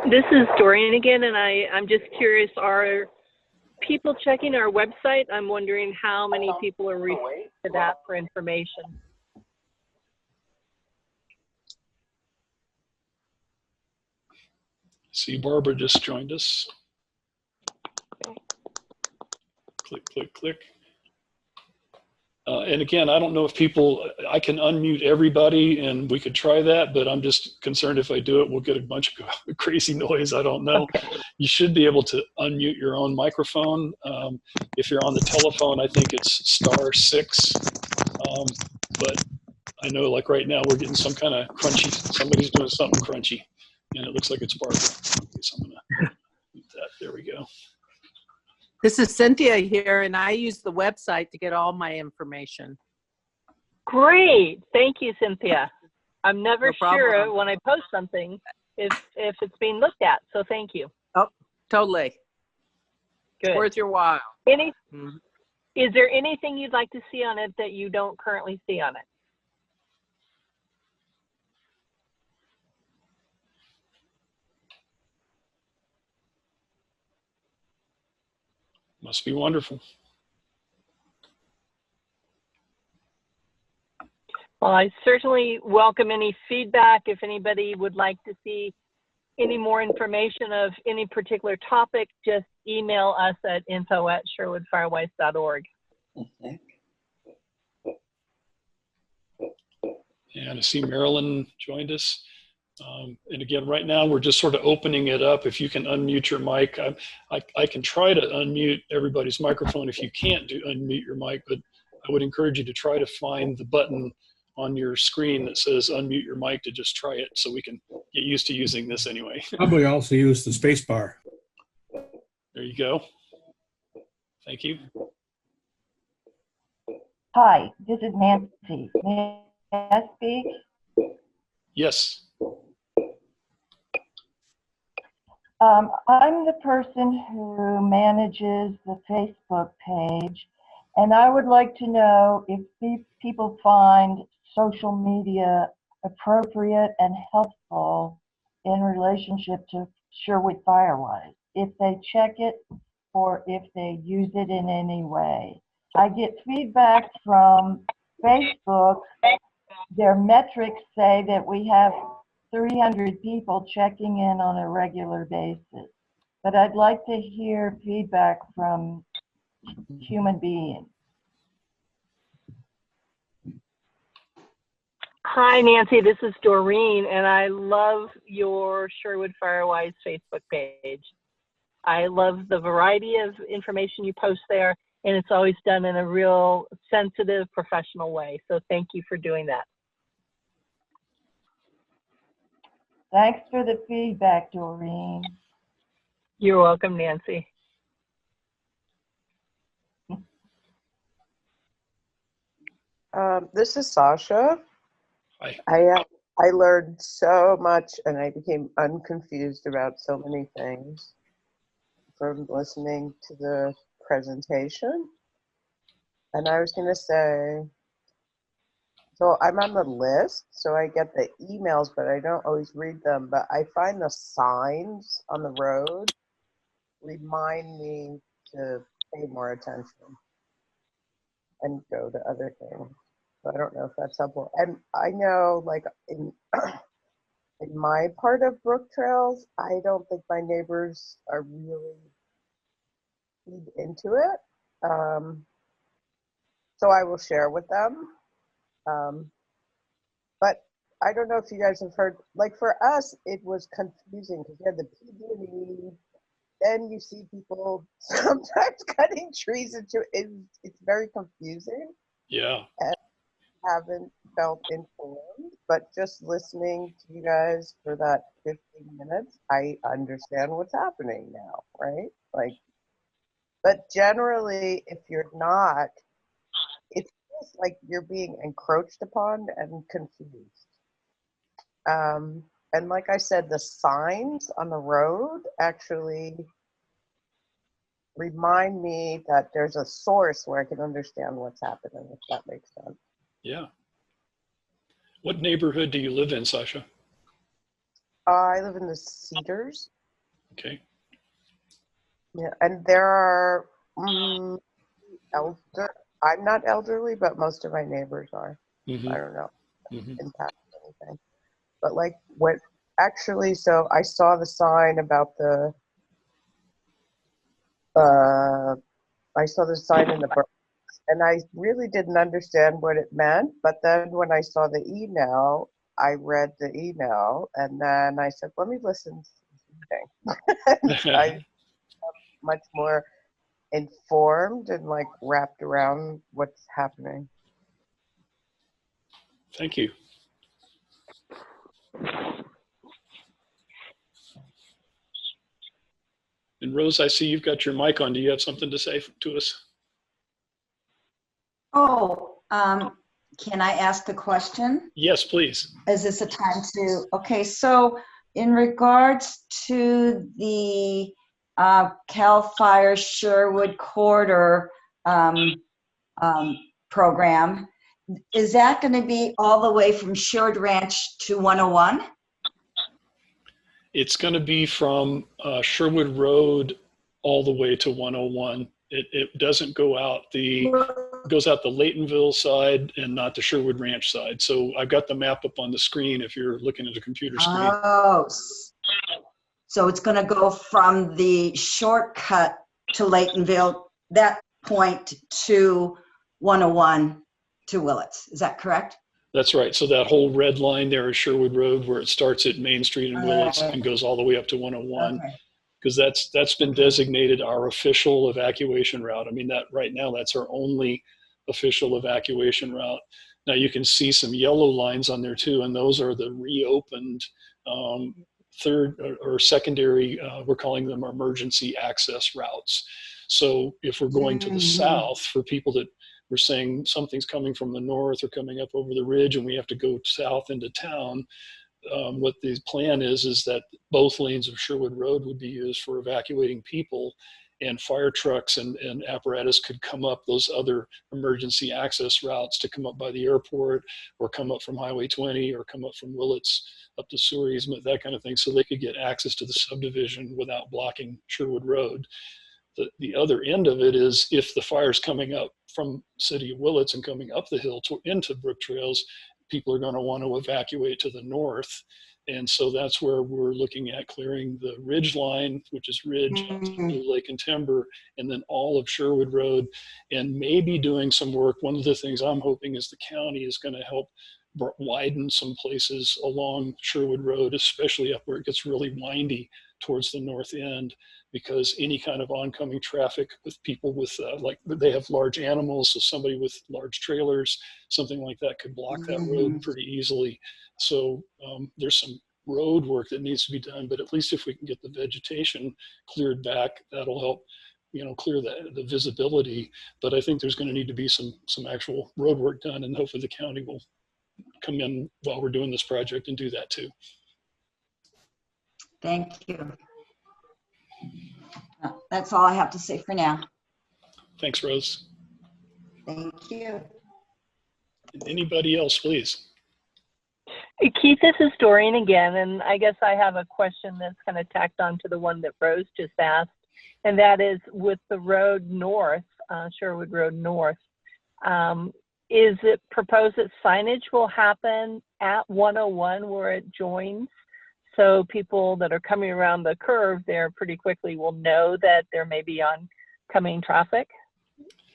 This is Doreen again, and I'm just curious, are people checking our website? I'm wondering how many people are reaching to that for information. See, Barbara just joined us. Click, click, click. And again, I don't know if I can unmute everybody and we could try that, but I'm just concerned if I do it, we'll get a bunch of crazy noise. I don't know. Okay. You should be able to unmute your own microphone. If you're on the telephone, I think it's *6. But I know like right now we're getting some kind of crunchy, somebody's doing something crunchy and it looks like it's Barbara. So I'm gonna mute that. There we go. This is Cynthia here, and I use the website to get all my information. Great. Thank you, Cynthia. I'm never sure when I post something if it's being looked at, so thank you. Oh, totally. Good. It's worth your while. Is there anything you'd like to see on it that you don't currently see on it? Must be wonderful. Well, I certainly welcome any feedback. If anybody would like to see any more information of any particular topic, just email us at info@sherwoodfirewise.org. And I see Marilyn joined us. And again, right now we're just sort of opening it up. If you can unmute your mic, I can try to unmute everybody's microphone if you can't unmute your mic, but I would encourage you to try to find the button on your screen that says unmute your mic to just try it so we can get used to using this anyway. Probably also use the space bar. There you go. Thank you. Hi, this is Nancy. May I speak? Yes. I'm the person who manages the Facebook page, and I would like to know if people find social media appropriate and helpful in relationship to Sherwood Firewise, if they check it or if they use it in any way. I get feedback from Facebook. Their metrics say that we have 300 people checking in on a regular basis. But I'd like to hear feedback from human beings. Hi, Nancy. This is Doreen, and I love your Sherwood Firewise Facebook page. I love the variety of information you post there, and it's always done in a real sensitive, professional way. So thank you for doing that. Thanks for the feedback, Doreen. You're welcome, Nancy. This is Sasha. Hi. I learned so much, and I became unconfused about so many things from listening to the presentation. And I was going to say, so I'm on the list, so I get the emails, but I don't always read them. But I find the signs on the road remind me to pay more attention and go to other things. So I don't know if that's helpful. And I know, like, in my part of Brooktrails, I don't think my neighbors are really into it. So I will share with them. But I don't know if you guys have heard, like for us, it was confusing because you had the PG&E, then you see people sometimes cutting trees into it. It's very confusing. Yeah. And I haven't felt informed, but just listening to you guys for that 15 minutes, I understand what's happening now, right? Like, but generally, if you're not, it's just like you're being encroached upon and confused. And like I said, the signs on the road actually remind me that there's a source where I can understand what's happening, if that makes sense. Yeah. What neighborhood do you live in, Sasha? I live in the Cedars. Okay. Yeah, and there are I'm not elderly, but most of my neighbors are. Mm-hmm. I don't know if it impacts anything. But like what actually, so I saw the sign about the I saw the sign in the book, and I really didn't understand what it meant. But then when I saw the email, I read the email, and then I said, let me listen to something. I'm much more informed and like wrapped around what's happening. Thank you. And Rose, I see you've got your mic on. Do you have something to say to us? Oh, can I ask a question? Yes, please. Is this a time to, okay, so in regards to the CAL FIRE Sherwood Corridor program, is that going to be all the way from Sherwood Ranch to 101? It's going to be from Sherwood Road all the way to 101. It doesn't go out it goes out the Laytonville side and not the Sherwood Ranch side. So I've got the map up on the screen if you're looking at a computer screen. Oh, so it's going to go from the shortcut to Laytonville, that point, to 101 to Willits. Is that correct? That's right. So that whole red line there is Sherwood Road, where it starts at Main Street and Willits and goes all the way up to 101. Because that's been designated our official evacuation route. I mean, that right now, that's our only official evacuation route. Now you can see some yellow lines on there too, and those are the reopened third or secondary, we're calling them emergency access routes. So if we're going to the south, for people that we're saying something's coming from the north or coming up over the ridge and we have to go south into town, what the plan is that both lanes of Sherwood Road would be used for evacuating people, and fire trucks and apparatus could come up those other emergency access routes to come up by the airport or come up from Highway 20 or come up from Willits up to sewer easement, that kind of thing, so they could get access to the subdivision without blocking Sherwood Road. The other end of it is if the fire's coming up from City of Willits and coming up the hill into Brooktrails, people are going to want to evacuate to the north. And so that's where we're looking at clearing the ridge line, which is Ridge, Blue Lake and Timber, and then all of Sherwood Road, and maybe doing some work. One of the things I'm hoping is the county is going to help widen some places along Sherwood Road, especially up where it gets really windy towards the north end, because any kind of oncoming traffic with people with like they have large animals, so somebody with large trailers, something like that could block that road pretty easily. So there's some road work that needs to be done, but at least if we can get the vegetation cleared back, that'll help, you know, clear the visibility. But I think there's going to need to be some actual road work done, and hopefully the county will come in while we're doing this project and do that too. Thank you. That's all I have to say for now. Thanks, Rose. Thank you. Anybody else, please? Hey, Keith, this is Doreen again, and I guess I have a question that's kind of tacked on to the one that Rose just asked, and that is with the road north, Sherwood Road North, is it proposed that signage will happen at 101 where it joins? So people that are coming around the curve there pretty quickly will know that there may be oncoming traffic,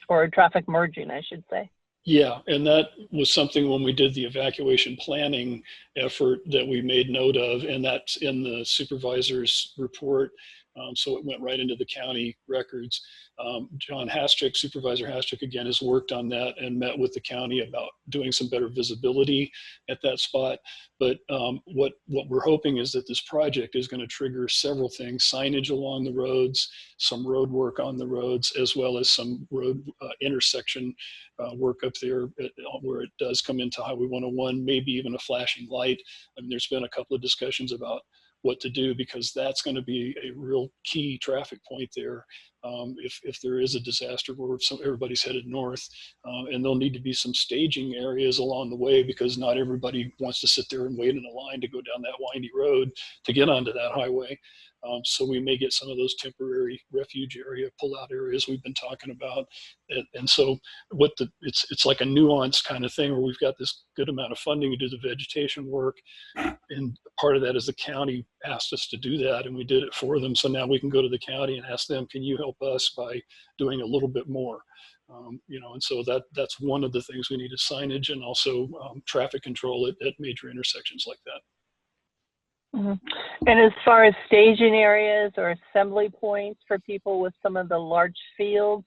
or traffic merging, I should say. Yeah, and that was something when we did the evacuation planning effort that we made note of, and that's in the supervisor's report. So it went right into the county records. John Haschak, Supervisor Haschak, again, has worked on that and met with the county about doing some better visibility at that spot. But what we're hoping is that this project is going to trigger several things: signage along the roads, some road work on the roads, as well as some road intersection work up there where it does come into Highway 101, maybe even a flashing light. I mean, there's been a couple of discussions about what to do, because that's going to be a real key traffic point there if there is a disaster where everybody's headed north. And there'll need to be some staging areas along the way, because not everybody wants to sit there and wait in a line to go down that windy road to get onto that highway. So we may get some of those temporary refuge area pull-out areas we've been talking about. And so it's like a nuanced kind of thing where we've got this good amount of funding to do the vegetation work. And part of that is the county asked us to do that, and we did it for them. So now we can go to the county and ask them, can you help us by doing a little bit more? You know, and so that's one of the things we need is signage, and also traffic control at major intersections like that. Mm-hmm. And as far as staging areas or assembly points for people with some of the large fields,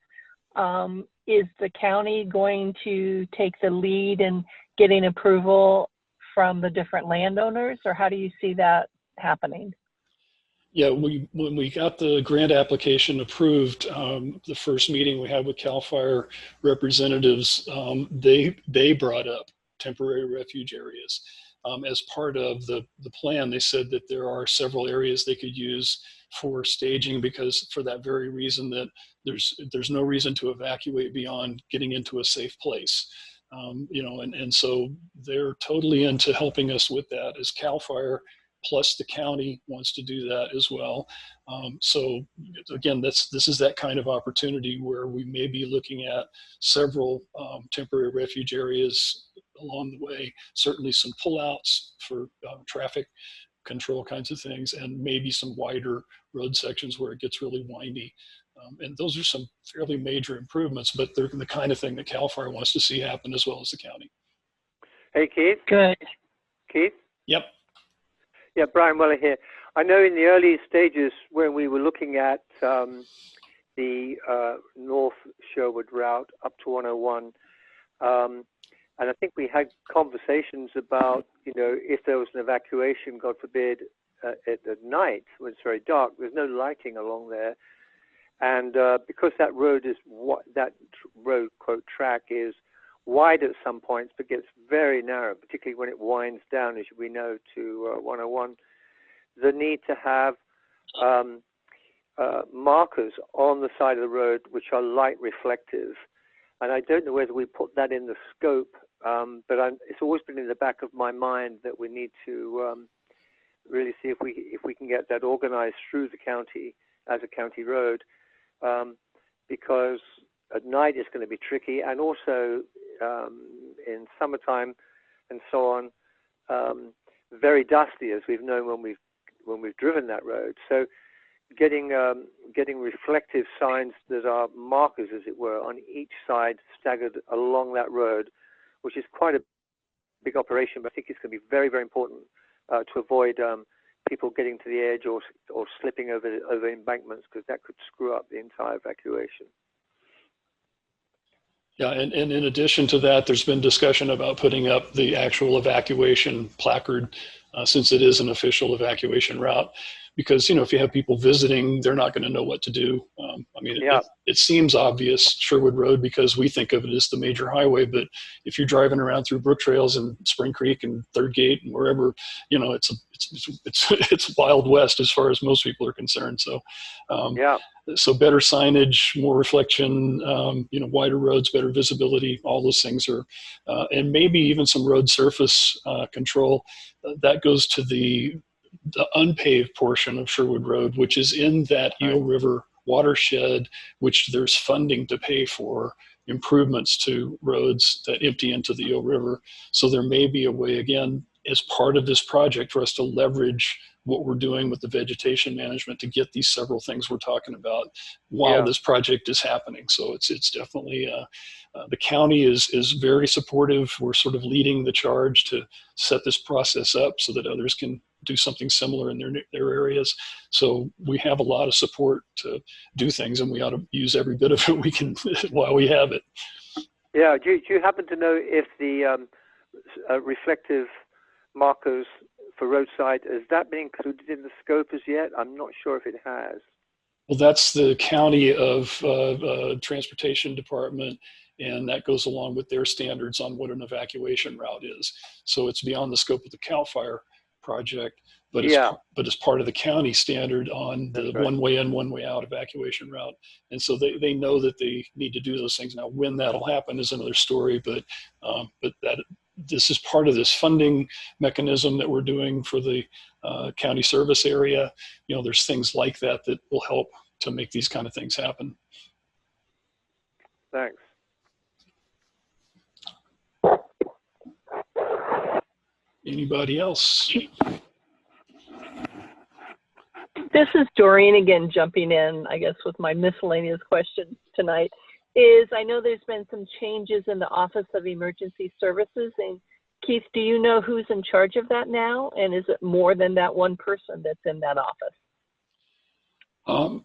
is the county going to take the lead in getting approval from the different landowners, or how do you see that happening? Yeah, when we got the grant application approved, the first meeting we had with CAL FIRE representatives, they brought up temporary refuge arees. As part of the plan, they said that there are several areas they could use for staging, because for that very reason that there's no reason to evacuate beyond getting into a safe place. You know, and so they're totally into helping us with that. As CAL FIRE, plus the county wants to do that as well. So again, this is that kind of opportunity where we may be looking at several temporary refuge areas along the way, certainly some pullouts for traffic control kinds of things, and maybe some wider road sections where it gets really windy. And those are some fairly major improvements, but they're the kind of thing that CAL FIRE wants to see happen as well as the county. Hey, Keith. Good. Keith? Yep. Yeah, Brian Weller here. I know in the early stages when we were looking at the North Sherwood route up to 101, and I think we had conversations about, you know, if there was an evacuation, God forbid, at night when it's very dark, there's no lighting along there. And because that road is that road quote track is wide at some points, but gets very narrow, particularly when it winds down, as we know, to 101. The need to have markers on the side of the road which are light reflective, and I don't know whether we put that in the scope, but it's always been in the back of my mind that we need to really see if we can get that organized through the county as a county road. Because at night it's going to be tricky, and also in summertime and so on, very dusty, as we've known when we've driven that road. So getting reflective signs that are markers, as it were, on each side staggered along that road, which is quite a big operation, but I think it's going to be very, very important to avoid people getting to the edge or slipping over embankments, because that could screw up the entire evacuation. Yeah, and in addition to that, there's been discussion about putting up the actual evacuation placard, since it is an official evacuation route. Because, you know, if you have people visiting, they're not going to know what to do. I mean, yeah. it seems obvious, Sherwood Road, because we think of it as the major highway. But if you're driving around through Brooktrails and Spring Creek and Third Gate and wherever, you know, it's Wild West as far as most people are concerned. So, yeah. So better signage, more reflection, you know, wider roads, better visibility, all those things are, and maybe even some road surface control. That goes to the unpaved portion of Sherwood Road, which is in that Eel River watershed, which there's funding to pay for improvements to roads that empty into the Eel River. So there may be a way, again, as part of this project, for us to leverage what we're doing with the vegetation management to get these several things we're talking about while this project is happening. So it's definitely, the county is very supportive. We're sort of leading the charge to set this process up so that others can do something similar in their areas. So we have a lot of support to do things, and we ought to use every bit of it we can while we have it. Yeah, do you happen to know if the reflective markers for roadside, has that been included in the scope as yet? I'm not sure if it has. Well, that's the County of Transportation Department, and that goes along with their standards on what an evacuation route is. So it's beyond the scope of the CAL FIRE project, but it's part of the county standard on the one-way in, one-way out evacuation route. And so they know that they need to do those things. Now, when that'll happen is another story, but that this is part of this funding mechanism that we're doing for the county service area. You know, there's things like that that will help to make these kind of things happen. Thanks. Anybody else? This is Doreen again, jumping in, I guess, with my miscellaneous question tonight. I know there's been some changes in the Office of Emergency Services, and Keith, do you know who's in charge of that now? And is it more than that one person that's in that office?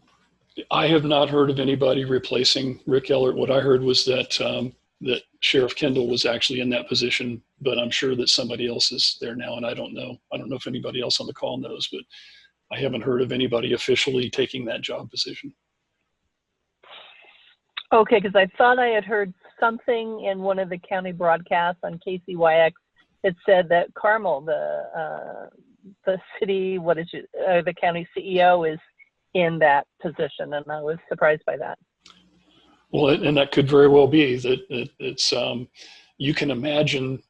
I have not heard of anybody replacing Rick Ellert. What I heard was that that Sheriff Kendall was actually in that position, but I'm sure that somebody else is there now, and I don't know. I don't know if anybody else on the call knows, but I haven't heard of anybody officially taking that job position. Okay, because I thought I had heard something in one of the county broadcasts on KCYX. It said that Carmel, the city, the county CEO is in that position, and I was surprised by that. Well, and that could very well be that it's you can imagine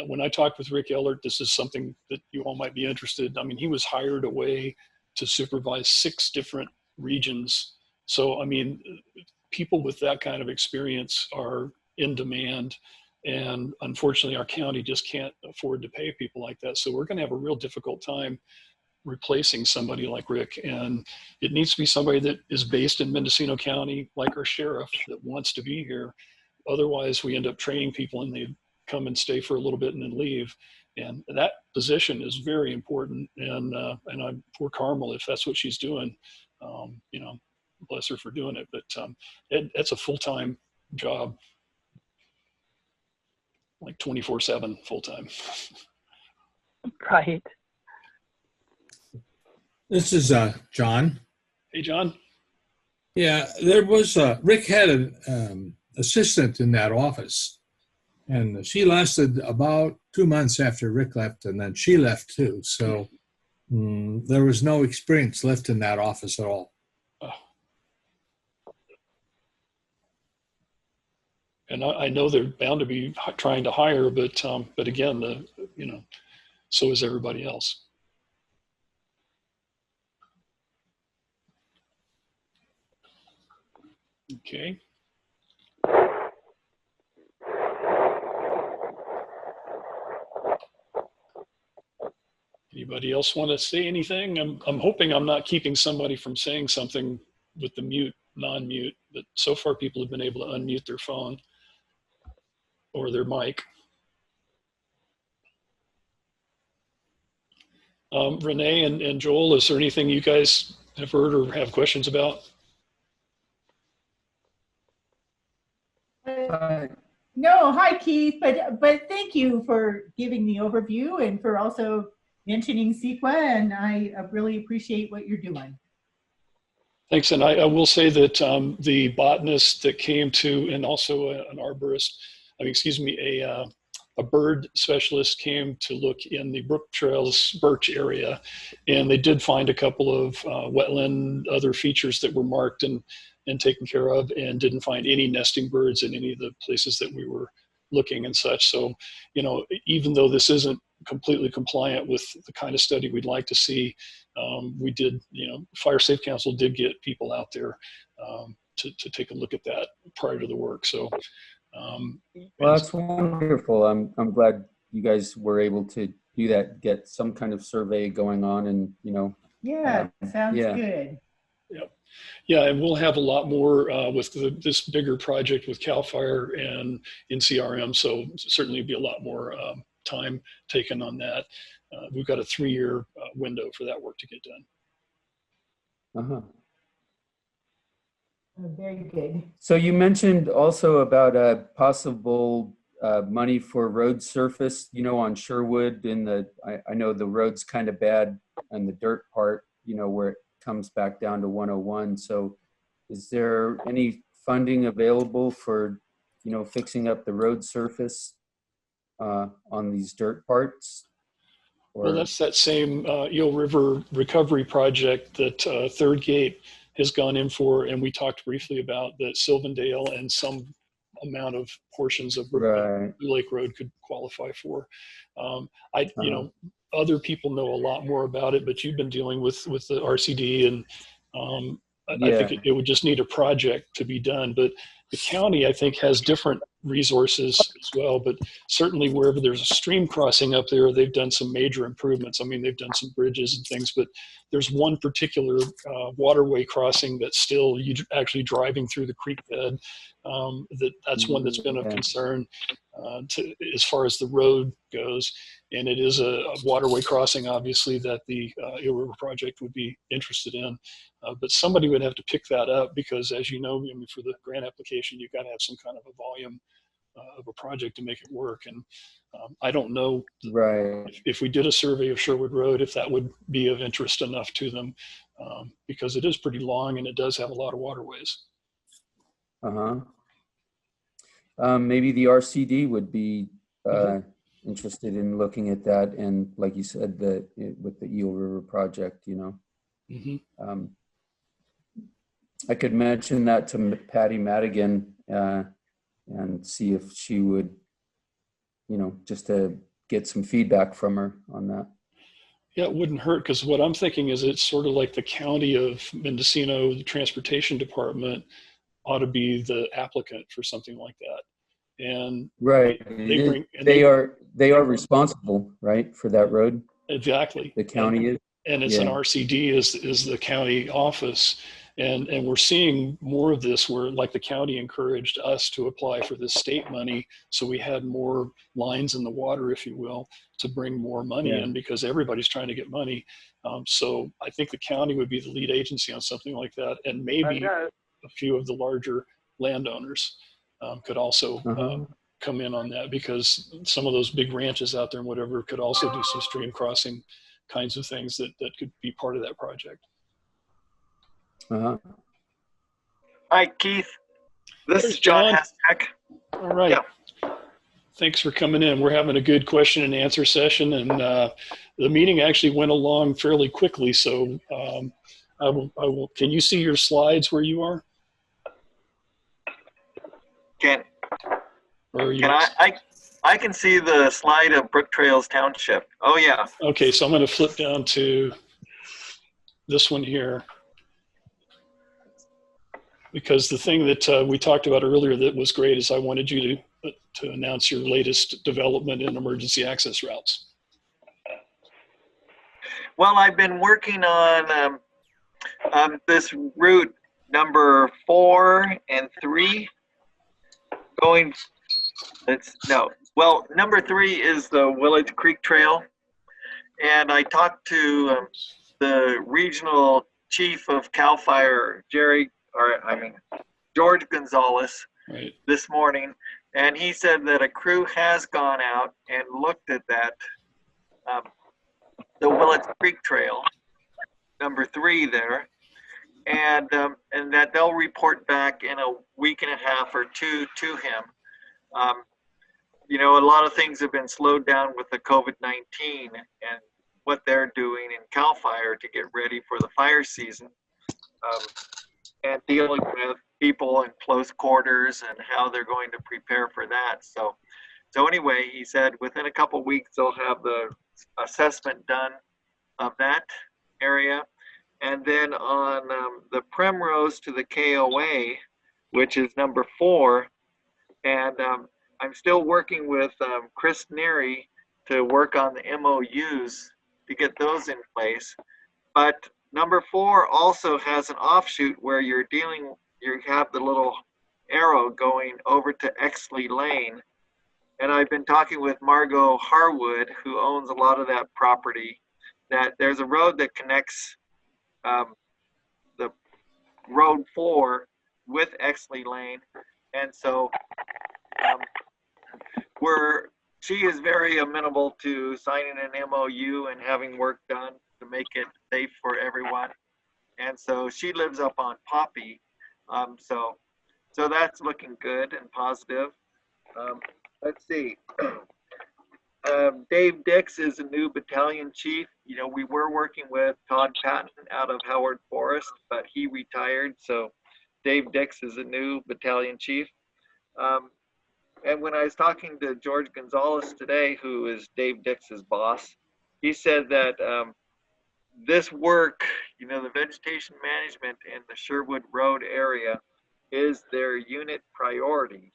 when I talked with Rick Ellert, this is something that you all might be interested. I mean, he was hired away to supervise 6 different regions. So, I mean, people with that kind of experience are in demand. And unfortunately, our county just can't afford to pay people like that. So we're going to have a real difficult time replacing somebody like Rick. And it needs to be somebody that is based in Mendocino County, like our sheriff, that wants to be here. Otherwise, we end up training people and they come and stay for a little bit and then leave. And that position is very important. And I'm poor Carmel, if that's what she's doing, you know, bless her for doing it. But it's a full-time job, like 24/7 full-time. Right. This is John. Hey, John. Yeah, there was Rick had an assistant in that office, and she lasted about 2 months after Rick left, and then she left too. So there was no experience left in that office at all. And I know they're bound to be trying to hire, but again, you know, so is everybody else. Okay. Anybody else want to say anything? I'm hoping I'm not keeping somebody from saying something with the mute, non-mute, but so far people have been able to unmute their phone or their mic. Renee and Joel, is there anything you guys have heard or have questions about? No, hi Keith, but thank you for giving the overview and for also mentioning CEQA, and I really appreciate what you're doing. Thanks, and I will say that the botanist that came to, and also an arborist, a bird specialist came to look in the Brooktrails birch area, and they did find a couple of wetland other features that were marked and taken care of, and didn't find any nesting birds in any of the places that we were looking and such. So, you know, even though this isn't completely compliant with the kind of study we'd like to see, we did, you know, Fire Safe Council did get people out there to take a look at that prior to the work. So, well, that's wonderful. I'm glad you guys were able to do that, get some kind of survey going on, and you know. Yeah, sounds good. Yep. Yeah, and we'll have a lot more with this bigger project with CAL FIRE and NCRM. So certainly be a lot more time taken on that. We've got a 3-year window for that work to get done. Very good. So you mentioned also about a possible money for road surface, you know, on Sherwood. I know the road's kind of bad on the dirt part, you know, where it comes back down to 101. So is there any funding available for, you know, fixing up the road surface on these dirt parts? Well, that's that same Eel River recovery project that Third Gate has gone in for, and we talked briefly about that Sylvandale and some amount of portions of Blue Lake Road could qualify for. You know, other people know a lot more about it, but you've been dealing with the RCD, and I think it would just need a project to be done. But the county, I think, has different resources as well, but certainly wherever there's a stream crossing up there, they've done some major improvements. I mean, they've done some bridges and things, but there's one particular waterway crossing that's still actually driving through the creek bed. That's one that's been of concern as far as the road goes. And it is a waterway crossing, obviously, that the Eel River project would be interested in. But somebody would have to pick that up because, as you know, I mean, for the grant application, you've got to have some kind of a volume of a project to make it work. And I don't know if we did a survey of Sherwood Road, if that would be of interest enough to them, because it is pretty long and it does have a lot of waterways. Maybe the RCD would be interested in looking at that, and like you said, with the Eel River project, you know. I could mention that to Patty Madigan and see if she would just to get some feedback from her on that. Yeah, it wouldn't hurt, because what I'm thinking is it's sort of like the County of Mendocino, the Transportation Department ought to be the applicant for something like that. And right, they are responsible, right, for that road. Exactly. The county is, and it's an RCD is the county office. And we're seeing more of this where, like, the county encouraged us to apply for this state money. So we had more lines in the water, if you will, to bring more money in, because everybody's trying to get money. So I think the county would be the lead agency on something like that. And maybe a few of the larger landowners could also come in on that, because some of those big ranches out there and whatever could also do some stream crossing kinds of things that could be part of that project. Hi, Keith. This is John Haschak. All right. Yeah. Thanks for coming in. We're having a good question and answer session, and the meeting actually went along fairly quickly. So I will. Can you see your slides where you are? I can see the slide of Brooktrails Township. Oh yeah. Okay, so I'm going to flip down to this one here, because the thing that we talked about earlier that was great is I wanted you to announce your latest development in emergency access routes. Well, I've been working on this route number 4 and 3 going. Number 3 is the Willage Creek Trail, and I talked to the regional chief of CAL FIRE, George Gonzalez, this morning, and he said that a crew has gone out and looked at that, the Willage Creek Trail, number 3 there, and that they'll report back in a week and a half or 2 to him. A lot of things have been slowed down with the COVID-19 and what they're doing in CAL FIRE to get ready for the fire season, and dealing with people in close quarters and how they're going to prepare for that. So anyway, he said within a couple of weeks they'll have the assessment done of that area. And then on the Primrose to the KOA, which is number 4, and I'm still working with Chris Neary to work on the MOUs to get those in place. But number 4 also has an offshoot where you have the little arrow going over to Exley Lane. And I've been talking with Margot Harwood, who owns a lot of that property, that there's a road that connects the Road 4 with Exley Lane. And so she is very amenable to signing an MOU and having work done to make it safe for everyone. And so she lives up on Poppy. So that's looking good and positive. Let's see. Dave Dix is a new battalion chief. We were working with Todd Patton out of Howard Forest, but he retired. So Dave Dix is a new battalion chief. And when I was talking to George Gonzalez today, who is Dave Dix's boss, he said that this work, the vegetation management in the Sherwood Road area is their unit priority.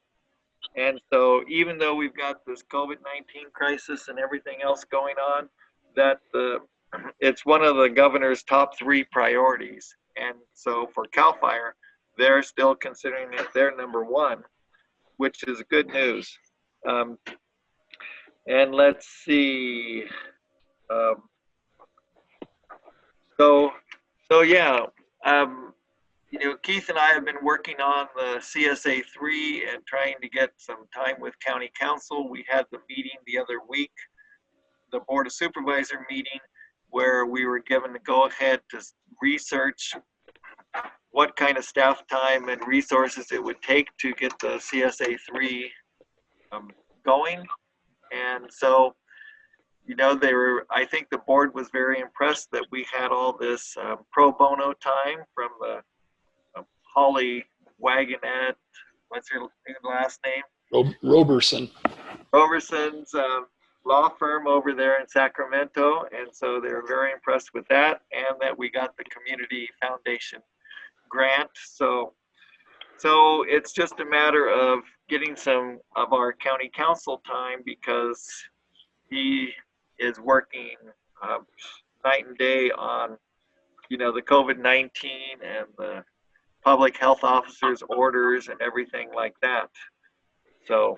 And so even though we've got this COVID-19 crisis and everything else going on, that it's one of the governor's top 3 priorities. And so for CAL FIRE, they're still considering it their number 1, which is good news. And let's see. Keith and I have been working on the CSA 3 and trying to get some time with County Council. We had the meeting the other week, the Board of Supervisor meeting, where we were given the go-ahead to research what kind of staff time and resources it would take to get the CSA 3 going. And so, I think the board was very impressed that we had all this pro bono time from the Holly Wagonette, what's her last name? Roberson. Roberson's law firm over there in Sacramento, and so they're very impressed with that, and that we got the Community Foundation grant. So it's just a matter of getting some of our county council time, because he is working night and day on, you know, the COVID-19 and the public health officer's orders and everything like that. So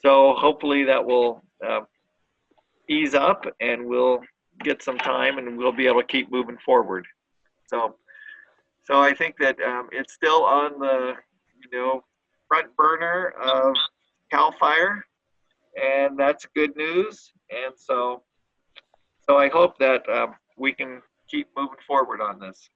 hopefully that will ease up, and we'll get some time, and we'll be able to keep moving forward. So I think that it's still on the, you know, front burner of CAL FIRE, and that's good news. And so I hope that we can keep moving forward on this.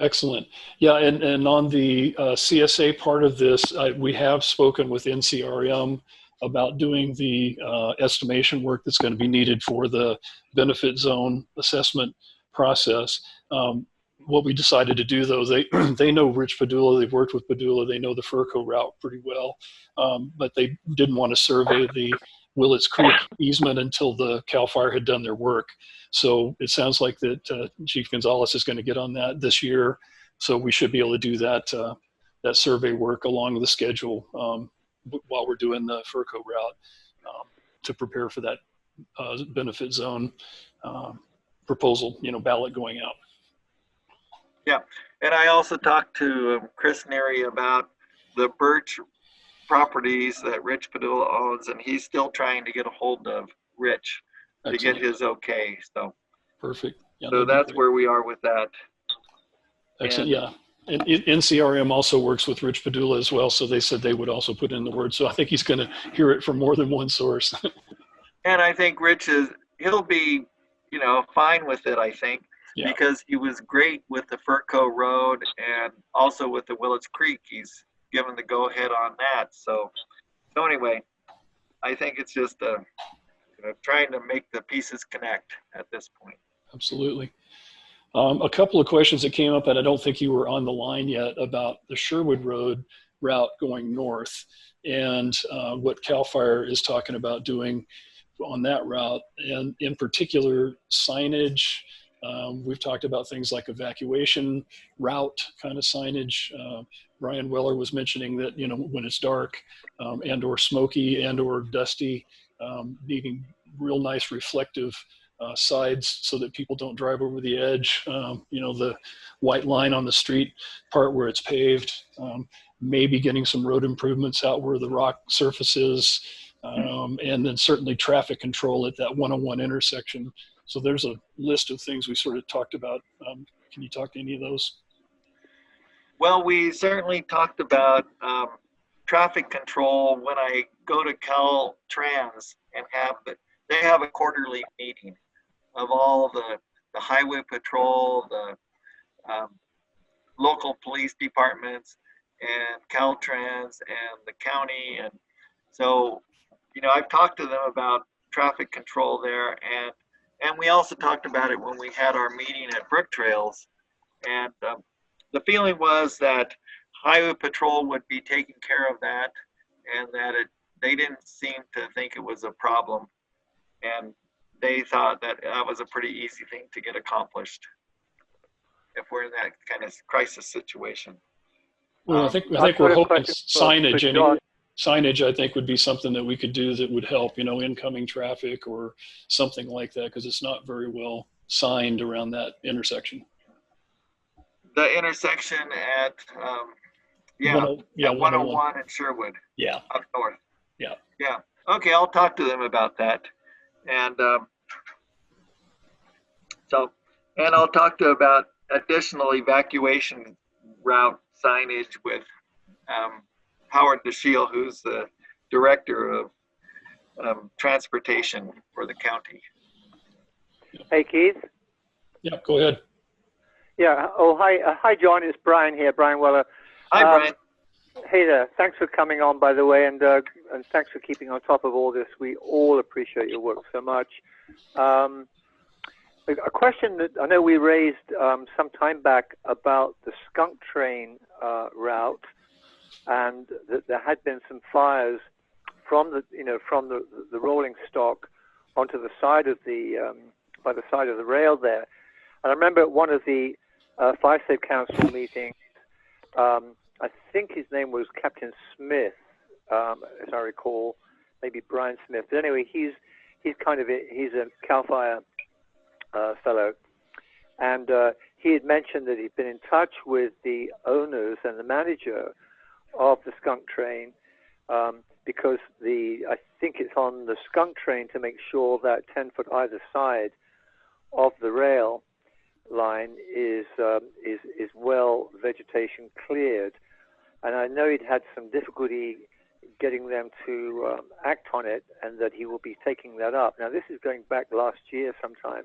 Excellent. Yeah, and on the CSA part of this, we have spoken with NCRM about doing the estimation work that's going to be needed for the benefit zone assessment process. What we decided to do, though, they know Rich Padula, they've worked with Padula, they know the FERCO route pretty well, but they didn't want to survey the Willets Creek easement until the CAL FIRE had done their work. So it sounds like that Chief Gonzalez is going to get on that this year. So we should be able to do that that survey work along the schedule while we're doing the FERCO route to prepare for that benefit zone proposal, you know, ballot going out. Yeah, and I also talked to Chris Neary about the Birch properties that Rich Padula owns, and he's still trying to get a hold of Rich to get his okay. So perfect. Yeah, so that's where we are with that. Excellent. Yeah. And NCRM also works with Rich Padula as well, so they said they would also put in the word. So I think he's going to hear it from more than one source. And I think Rich he'll be, you know, fine with it, I think, because he was great with the FERCO road and also with the Willets Creek. He's given the go ahead on that. So anyway, I think it's just you know, trying to make the pieces connect at this point. Absolutely. A couple of questions that came up, and I don't think you were on the line yet, about the Sherwood Road route going north and what CAL FIRE is talking about doing on that route, and in particular signage. We've talked about things like evacuation route kind of signage. Brian Weller was mentioning that, you know, when it's dark and or smoky and or dusty, needing real nice reflective sides so that people don't drive over the edge. You know, the white line on the street part where it's paved, maybe getting some road improvements out where the rock surface is, and then certainly traffic control at that 101 intersection. So there's a list of things we sort of talked about. Can you talk to any of those? Well, we certainly talked about traffic control when I go to Caltrans and they have a quarterly meeting of all the highway patrol, the local police departments, and Caltrans and the county. And so, you know, I've talked to them about traffic control there, and we also talked about it when we had our meeting at Brooktrails. And the feeling was that highway patrol would be taking care of that, and that they didn't seem to think it was a problem. And they thought that that was a pretty easy thing to get accomplished if we're in that kind of crisis situation. Well, I think we're hoping signage. Signage, I think, would be something that we could do that would help, you know, incoming traffic or something like that, because it's not very well signed around that intersection. The intersection at 101 in Sherwood. Yeah. Up north. Yeah. Yeah. Okay, I'll talk to them about that. And and I'll talk to about additional evacuation route signage with Howard DeShiel, who's the director of transportation for the county. Hey, Keith. Yeah, go ahead. Yeah. Oh, hi, John. It's Brian here, Brian Weller. Hi, Brian. Hey there. Thanks for coming on, by the way, and thanks for keeping on top of all this. We all appreciate your work so much. A question that I know we raised some time back about the skunk train route. and that there had been some fires from the rolling stock onto the side of the by the side of the rail there. And I remember at one of the Fire Safe Council meetings, I think his name was Captain Smith, as I recall, maybe Brian Smith. But anyway, he's a CAL FIRE fellow, and he had mentioned that he'd been in touch with the owners and the manager of the skunk train, because I think it's on the skunk train to make sure that 10 foot either side of the rail line is well vegetation cleared. And I know he'd had some difficulty getting them to act on it, and that he will be taking that up. Now, this is going back last year sometime,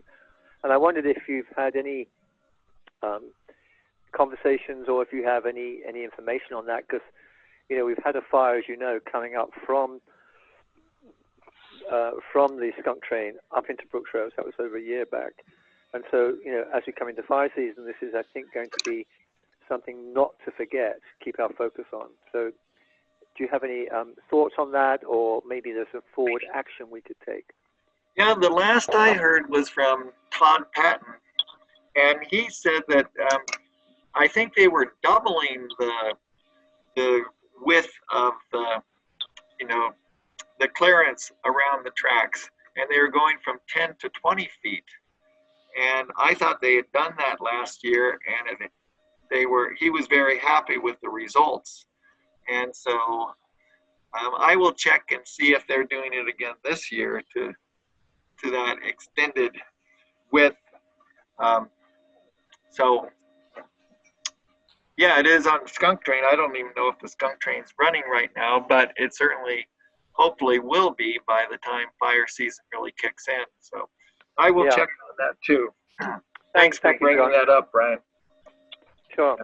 and I wondered if you've had any conversations, or if you have any information on that, because we've had a fire, as you know, coming up from the skunk train up into Brooktrails. That was over a year back, and so as we come into fire season, this is, I think, going to be something not to forget, keep our focus on. So do you have any thoughts on that, or maybe there's a forward action we could take? Yeah, the last I heard was from Todd Patton, and he said that I think they were doubling the width of the clearance around the tracks, and they were going from 10 to 20 feet. And I thought they had done that last year, and he was very happy with the results. And so I will check and see if they're doing it again this year to that extended width. So yeah, it is on the skunk train. I don't even know if the skunk train's running right now, but it certainly, hopefully, will be by the time fire season really kicks in. So I will check on that too. Thanks for bringing that up, Brian. Sure.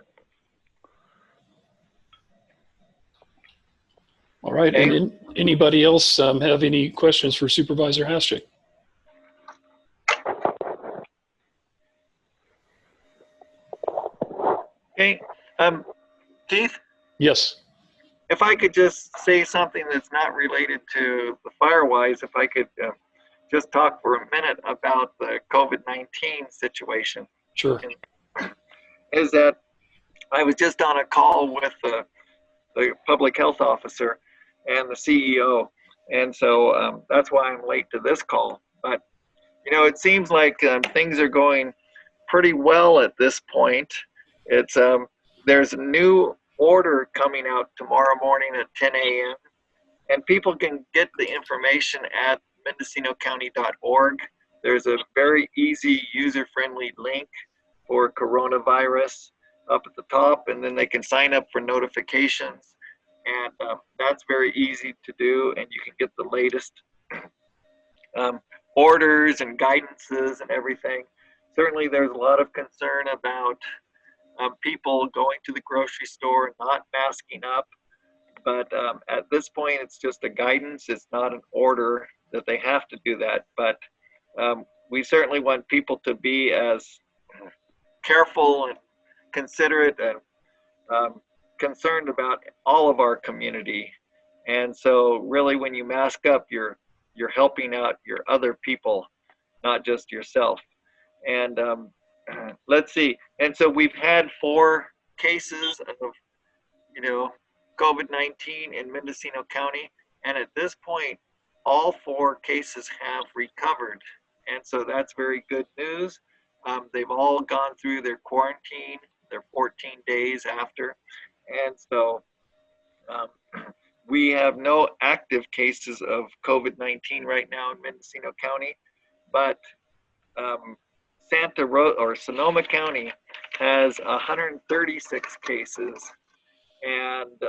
All right. And anybody else have any questions for Supervisor Haschak? Okay. Keith? Yes. If I could just say something that's not related to the Firewise, if I could just talk for a minute about the COVID-19 situation. Sure. Is that I was just on a call with the public health officer and the CEO, and so that's why I'm late to this call. But it seems like things are going pretty well at this point. It's there's a new order coming out tomorrow morning at 10 a.m. and people can get the information at mendocinocounty.org. There's a very easy, user-friendly link for coronavirus up at the top, and then they can sign up for notifications, and that's very easy to do, and you can get the latest orders and guidances and everything. Certainly there's a lot of concern about people going to the grocery store and not masking up, but at this point it's just a guidance. It's not an order that they have to do that, but we certainly want people to be as careful and considerate and concerned about all of our community. And so really when you mask up, you're helping out your other people, not just yourself. And let's see. And so we've had 4 cases of, COVID-19 in Mendocino County. And at this point, all 4 cases have recovered. And so that's very good news. They've all gone through their quarantine, their 14 days after. And so we have no active cases of COVID-19 right now in Mendocino County, but Sonoma County has 136 cases, and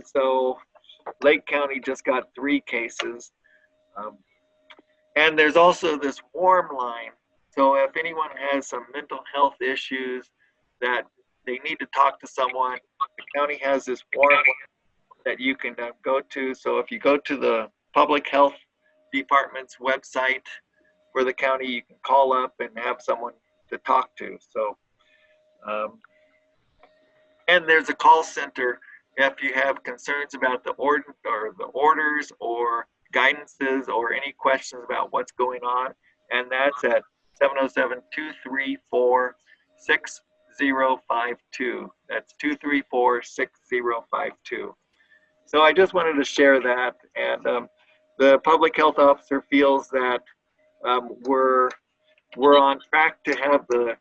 so Lake County just got 3 cases. And there's also this warm line. So if anyone has some mental health issues that they need to talk to someone, the county has this warm line that you can go to. So if you go to the Public Health Department's website for the county, you can call up and have someone to talk to. So And there's a call center if you have concerns about the orders or guidances or any questions about what's going on. And that's at 707-234-6052. That's 234-6052. So I just wanted to share that. And the public health officer feels that we're on track to have the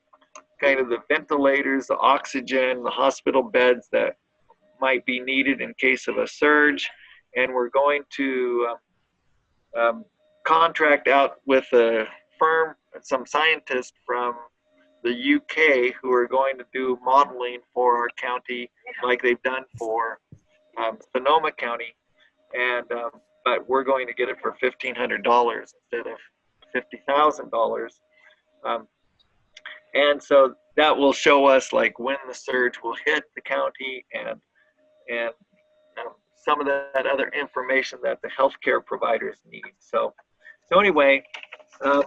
kind of the ventilators, the oxygen, the hospital beds that might be needed in case of a surge. And we're going to contract out with a firm, some scientists from the UK who are going to do modeling for our county like they've done for Sonoma County. And but we're going to get it for $1,500 instead of $50,000. And so that will show us like when the surge will hit the county and some of that other information that the healthcare providers need. So anyway, I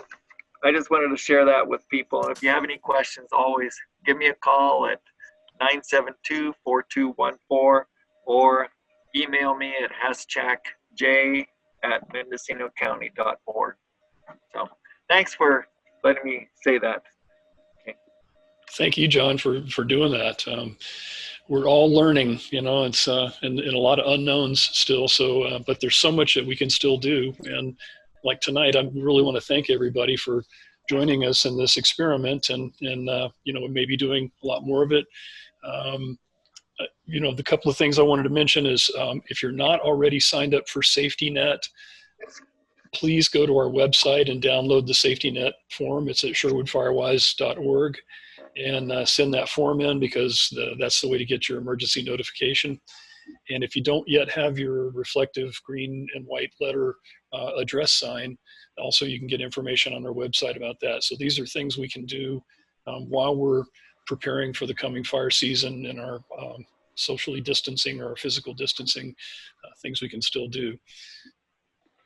just wanted to share that with people. And if you have any questions, always give me a call at 972-4214 or email me at haschak@mendocinocounty.org. So thanks for letting me say that. Okay. Thank you, John, for doing that. We're all learning, you know, it's and a lot of unknowns still. So, but there's so much that we can still do. And like tonight, I really want to thank everybody for joining us in this experiment, and you know, maybe doing a lot more of it. You know, the couple of things I wanted to mention is if you're not already signed up for Safety Net, please go to our website and download the Safety Net form. It's at sherwoodfirewise.org, and send that form in, because that's the way to get your emergency notification. And if you don't yet have your reflective green and white letter address sign, also you can get information on our website about that. So these are things we can do while we're preparing for the coming fire season, and our socially distancing or physical distancing, things we can still do.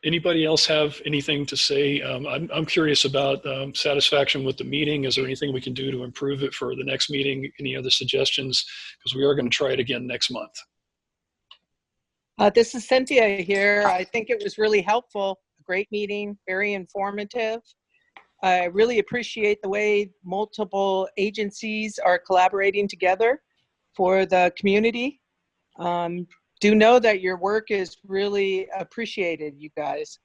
Anybody else have anything to say? I'm curious about satisfaction with the meeting. Is there anything we can do to improve it for the next meeting? Any other suggestions? Because we are going to try it again next month. This is Cynthia here. I think it was really helpful. A great meeting, very informative. I really appreciate the way multiple agencies are collaborating together for the community. Do know that your work is really appreciated, you guys,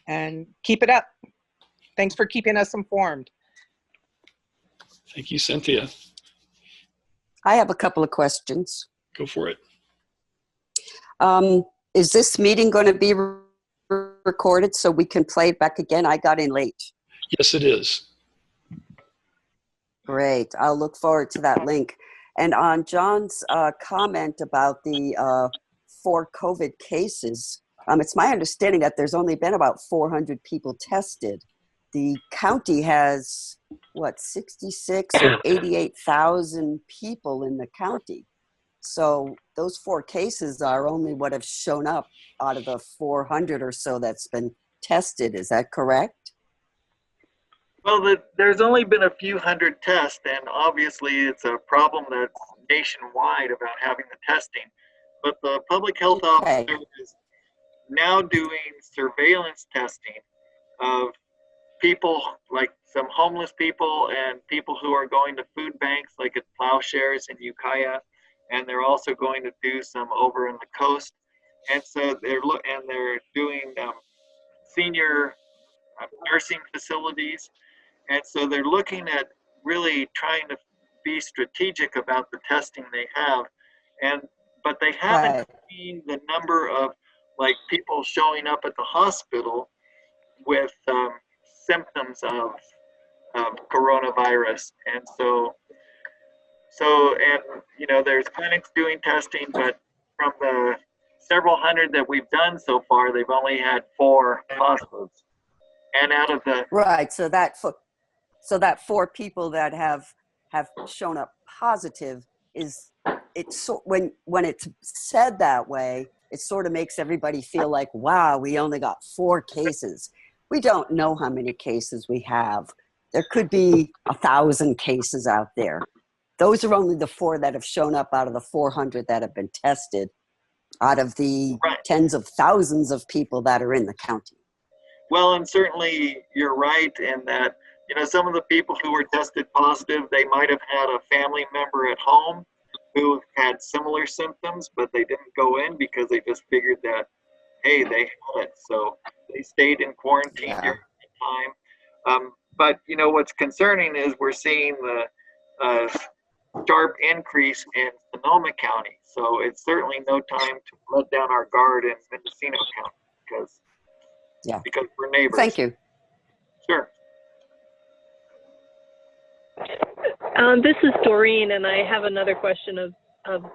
and keep it up. Thanks for keeping us informed. Thank you, Cynthia. I have a couple of questions. Go for it. Is this meeting going to be recorded so we can play it back again? I got in late. Yes, it is. Great. I'll look forward to that link. And on John's comment about the 4 COVID cases, it's my understanding that there's only been about 400 people tested. The county has, what, 66 or 88,000 people in the county. So those 4 cases are only what have shown up out of the 400 or so that's been tested. Is that correct? Well, there's only been a few hundred tests, and obviously it's a problem that's nationwide about having the testing. But the public health officer is now doing surveillance testing of people, like some homeless people and people who are going to food banks, like at Plowshares in Ukiah, and they're also going to do some over in the coast. And so they're doing senior nursing facilities. And so they're looking at really trying to be strategic about the testing they have. But they haven't seen the number of like people showing up at the hospital with symptoms of coronavirus. And so you know, there's clinics doing testing, but from the several hundred that we've done so far, they've only had 4 positives. And out of the right, so that 4 people that have shown up positive is, it's so, when it's said that way, it sort of makes everybody feel like, wow, we only got 4 cases. We don't know how many cases we have. There could be 1,000 cases out there. those are only the 4 that have shown up out of the 400 that have been tested, out of the tens of thousands of people that are in the county. Well, and certainly you're right in that, you know, some of the people who were tested positive, they might have had a family member at home who had similar symptoms, but they didn't go in because they just figured that, hey, they had it. So they stayed in quarantine during the time. But, you know, what's concerning is we're seeing the sharp increase in Sonoma County. So it's certainly no time to let down our guard in Mendocino County because we're neighbors. Thank you. Sure. This is Doreen, and I have another question of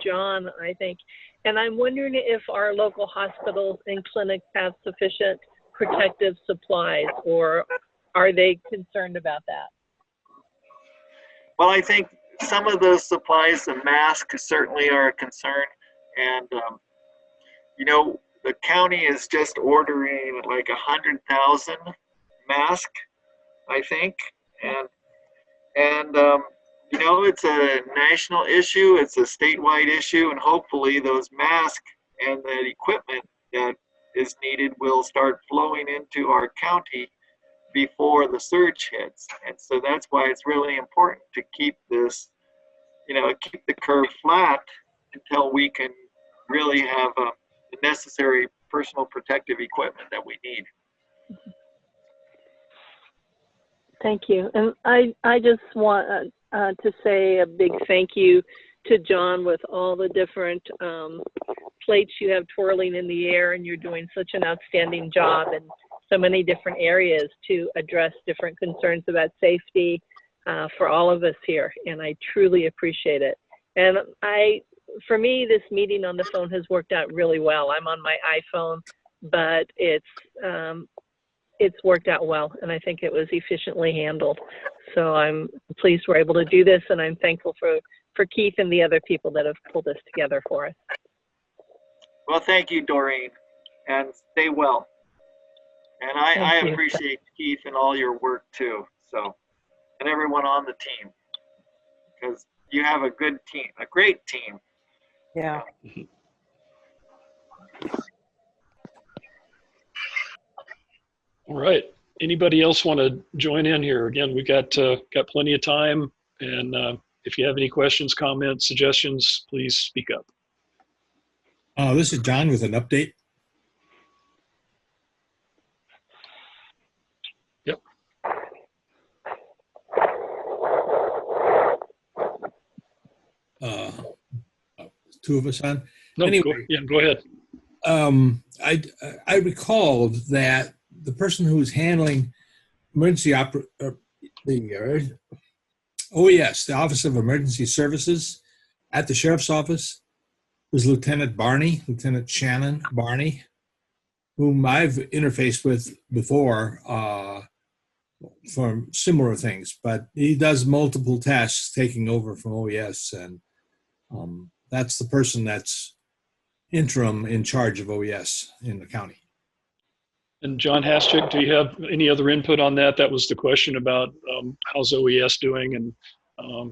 John, I think. And I'm wondering if our local hospitals and clinics have sufficient protective supplies, or are they concerned about that? Well, I think some of those supplies, the masks certainly are a concern. And, you know, the county is just ordering like 100,000 masks, I think. And you know, it's a national issue, it's a statewide issue, and hopefully those masks and the equipment that is needed will start flowing into our county before the surge hits. And so that's why it's really important to keep this, you know, keep the curve flat until we can really have the necessary personal protective equipment that we need. Thank you. And I just want to say a big thank you to John with all the different plates you have twirling in the air, and you're doing such an outstanding job in so many different areas to address different concerns about safety for all of us here, and I truly appreciate it. And for me, this meeting on the phone has worked out really well. I'm on my iPhone, but it's worked out well, and I think it was efficiently handled. So I'm pleased we're able to do this, and I'm thankful for Keith and the other people that have pulled this together for us. Well, thank you, Doreen, and stay well. And I appreciate Keith and all your work too. So, and everyone on the team, because you have a good team, a great team. Yeah. All right. Anybody else want to join in here? Again, we got plenty of time, and if you have any questions, comments, suggestions, please speak up. This is John with an update. Yep. Two of us on. No, anyway, go ahead. I recalled that the person who was handling emergency the OES, the Office of Emergency Services, at the Sheriff's Office was Lieutenant Shannon Barney, whom I've interfaced with before for similar things, but he does multiple tasks taking over from OES, and that's the person that's interim in charge of OES in the county. And John Haschak, do you have any other input on that? That was the question about how's OES doing, and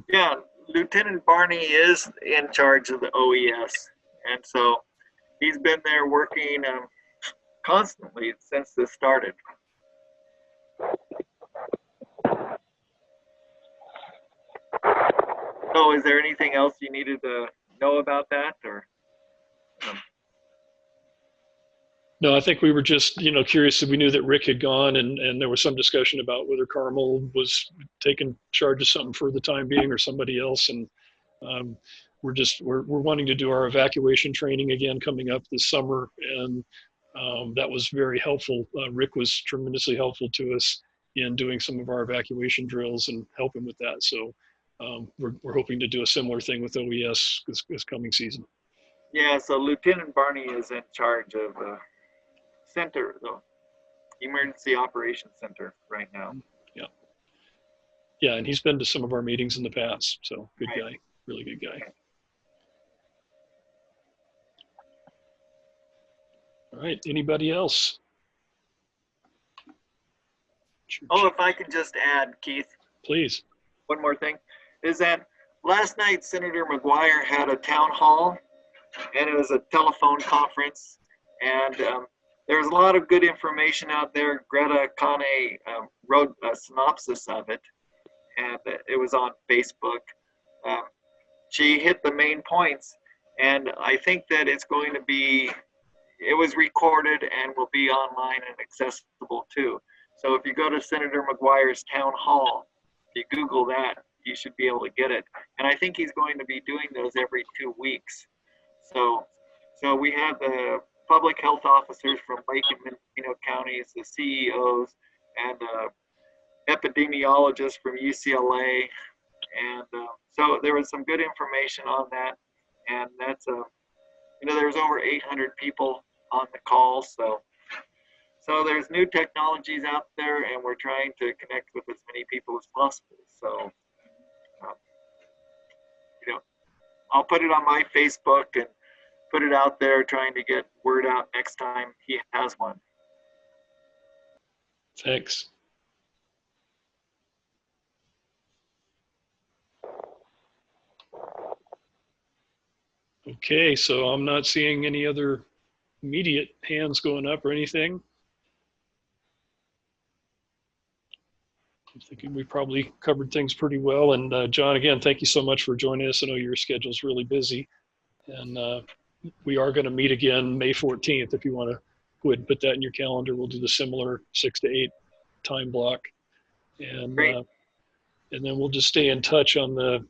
yeah, Lieutenant Barney is in charge of the OES, and so he's been there working constantly since this started. So is there anything else you needed to know about that, or? No, I think we were just, curious. We knew that Rick had gone, and there was some discussion about whether Carmel was taking charge of something for the time being or somebody else. And we're wanting to do our evacuation training again coming up this summer, and that was very helpful. Rick was tremendously helpful to us in doing some of our evacuation drills and helping with that. So we're hoping to do a similar thing with OES this coming season. Yeah, so Lieutenant Barney is in charge of the center, the Emergency Operations Center right now. Yeah. Yeah, and he's been to some of our meetings in the past, so good guy, really good guy. All right, anybody else? Oh, if I can just add, Keith. Please. One more thing, is that last night Senator McGuire had a town hall, and it was a telephone conference, and there's a lot of good information out there. Greta Kane wrote a synopsis of it, and it was on Facebook. She hit the main points, and I think that it's going to be, it was recorded and will be online and accessible too. So if you go to Senator McGuire's town hall, if you Google that, you should be able to get it. And I think he's going to be doing those every 2 weeks. So we have the public health officers from Lake and Mendocino counties, the CEOs, and epidemiologists from UCLA. And so there was some good information on that. And that's, there's over 800 people on the call. So there's new technologies out there, and we're trying to connect with as many people as possible. So, I'll put it on my Facebook and put it out there, trying to get word out next time he has one. Thanks. Okay, so I'm not seeing any other immediate hands going up or anything. I'm thinking we probably covered things pretty well. And John, again, thank you so much for joining us. I know your schedule's really busy. And we are going to meet again May 14th. If you want to go ahead and put that in your calendar, we'll do the similar 6 to 8 time block. And then we'll just stay in touch on the,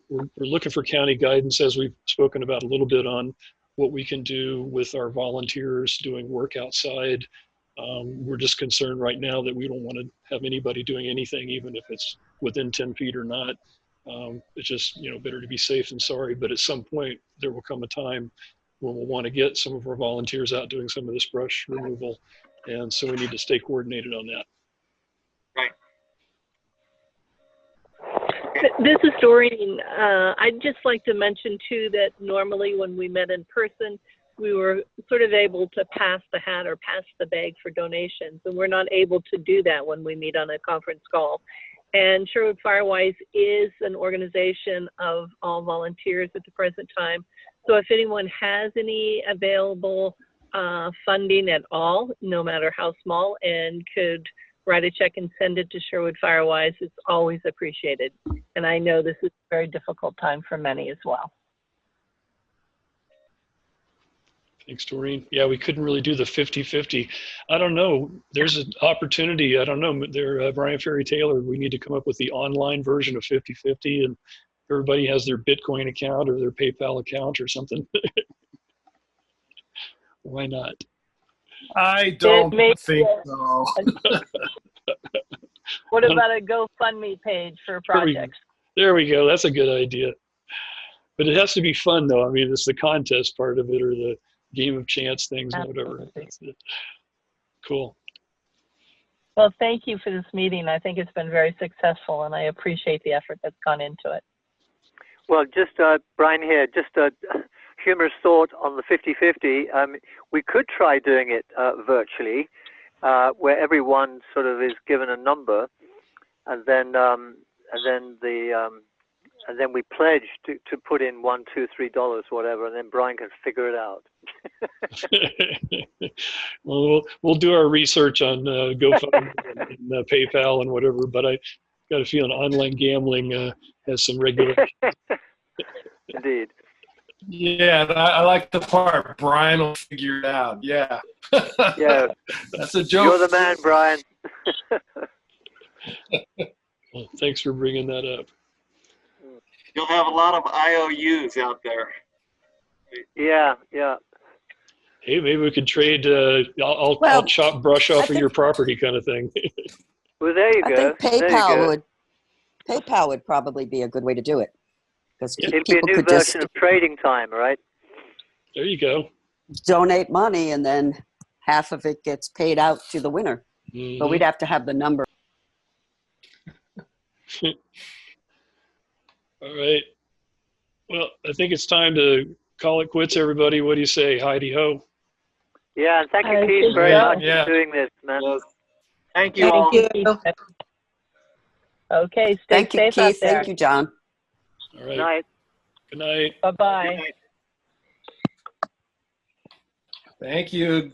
we're looking for county guidance, as we've spoken about a little bit, on what we can do with our volunteers doing work outside. We're just concerned right now that we don't want to have anybody doing anything, even if it's within 10 feet or not. It's just, better to be safe than sorry. But at some point, there will come a time when we'll want to get some of our volunteers out doing some of this brush removal. And so we need to stay coordinated on that. Right. This is Doreen. I'd just like to mention too that normally when we met in person, we were sort of able to pass the hat or pass the bag for donations, and we're not able to do that when we meet on a conference call. And Sherwood Firewise is an organization of all volunteers at the present time. So if anyone has any available funding at all, no matter how small, and could write a check and send it to Sherwood Firewise, it's always appreciated. And I know this is a very difficult time for many as well. Thanks, Doreen. Yeah, we couldn't really do the 50-50. I don't know. There's an opportunity. I don't know. There, Brian Ferri-Taylor, we need to come up with the online version of 50-50, and everybody has their Bitcoin account or their PayPal account or something. Why not? I don't think so. What about a GoFundMe page for projects? There we go. That's a good idea. But it has to be fun, though. I mean, it's the contest part of it, or the game of chance things, and whatever. Cool. Well, thank you for this meeting. I think it's been very successful, and I appreciate the effort that's gone into it. Well, just Brian here, just a humorous thought on the 50-50. We could try doing it virtually, where everyone sort of is given a number, and then we pledge to put in $1, $2, $3, whatever, and then Brian can figure it out. Well, we'll do our research on GoFundMe and PayPal and whatever, but I got a feeling online gambling has some regulations. Indeed. Yeah, I like the part Brian will figure it out. Yeah. Yeah. That's a joke. You're the man, Brian. Well, thanks for bringing that up. You'll have a lot of IOUs out there. Yeah. Hey, maybe we could trade. I'll chop brush off of your property, kind of thing. Well, there you go. I think PayPal would probably be a good way to do it, because it'd be a new version of trading time, right? There you go. Donate money, and then half of it gets paid out to the winner. Mm-hmm. But we'd have to have the number. All right. Well, I think it's time to call it quits, everybody. What do you say? Heidi ho. Yeah, and thank you, Keith, very much for doing this, man. Thank you all. Okay, stay Thank you, safe out Keith. there. Thank you, John. All right. Night. Good night. Bye-bye. Thank you.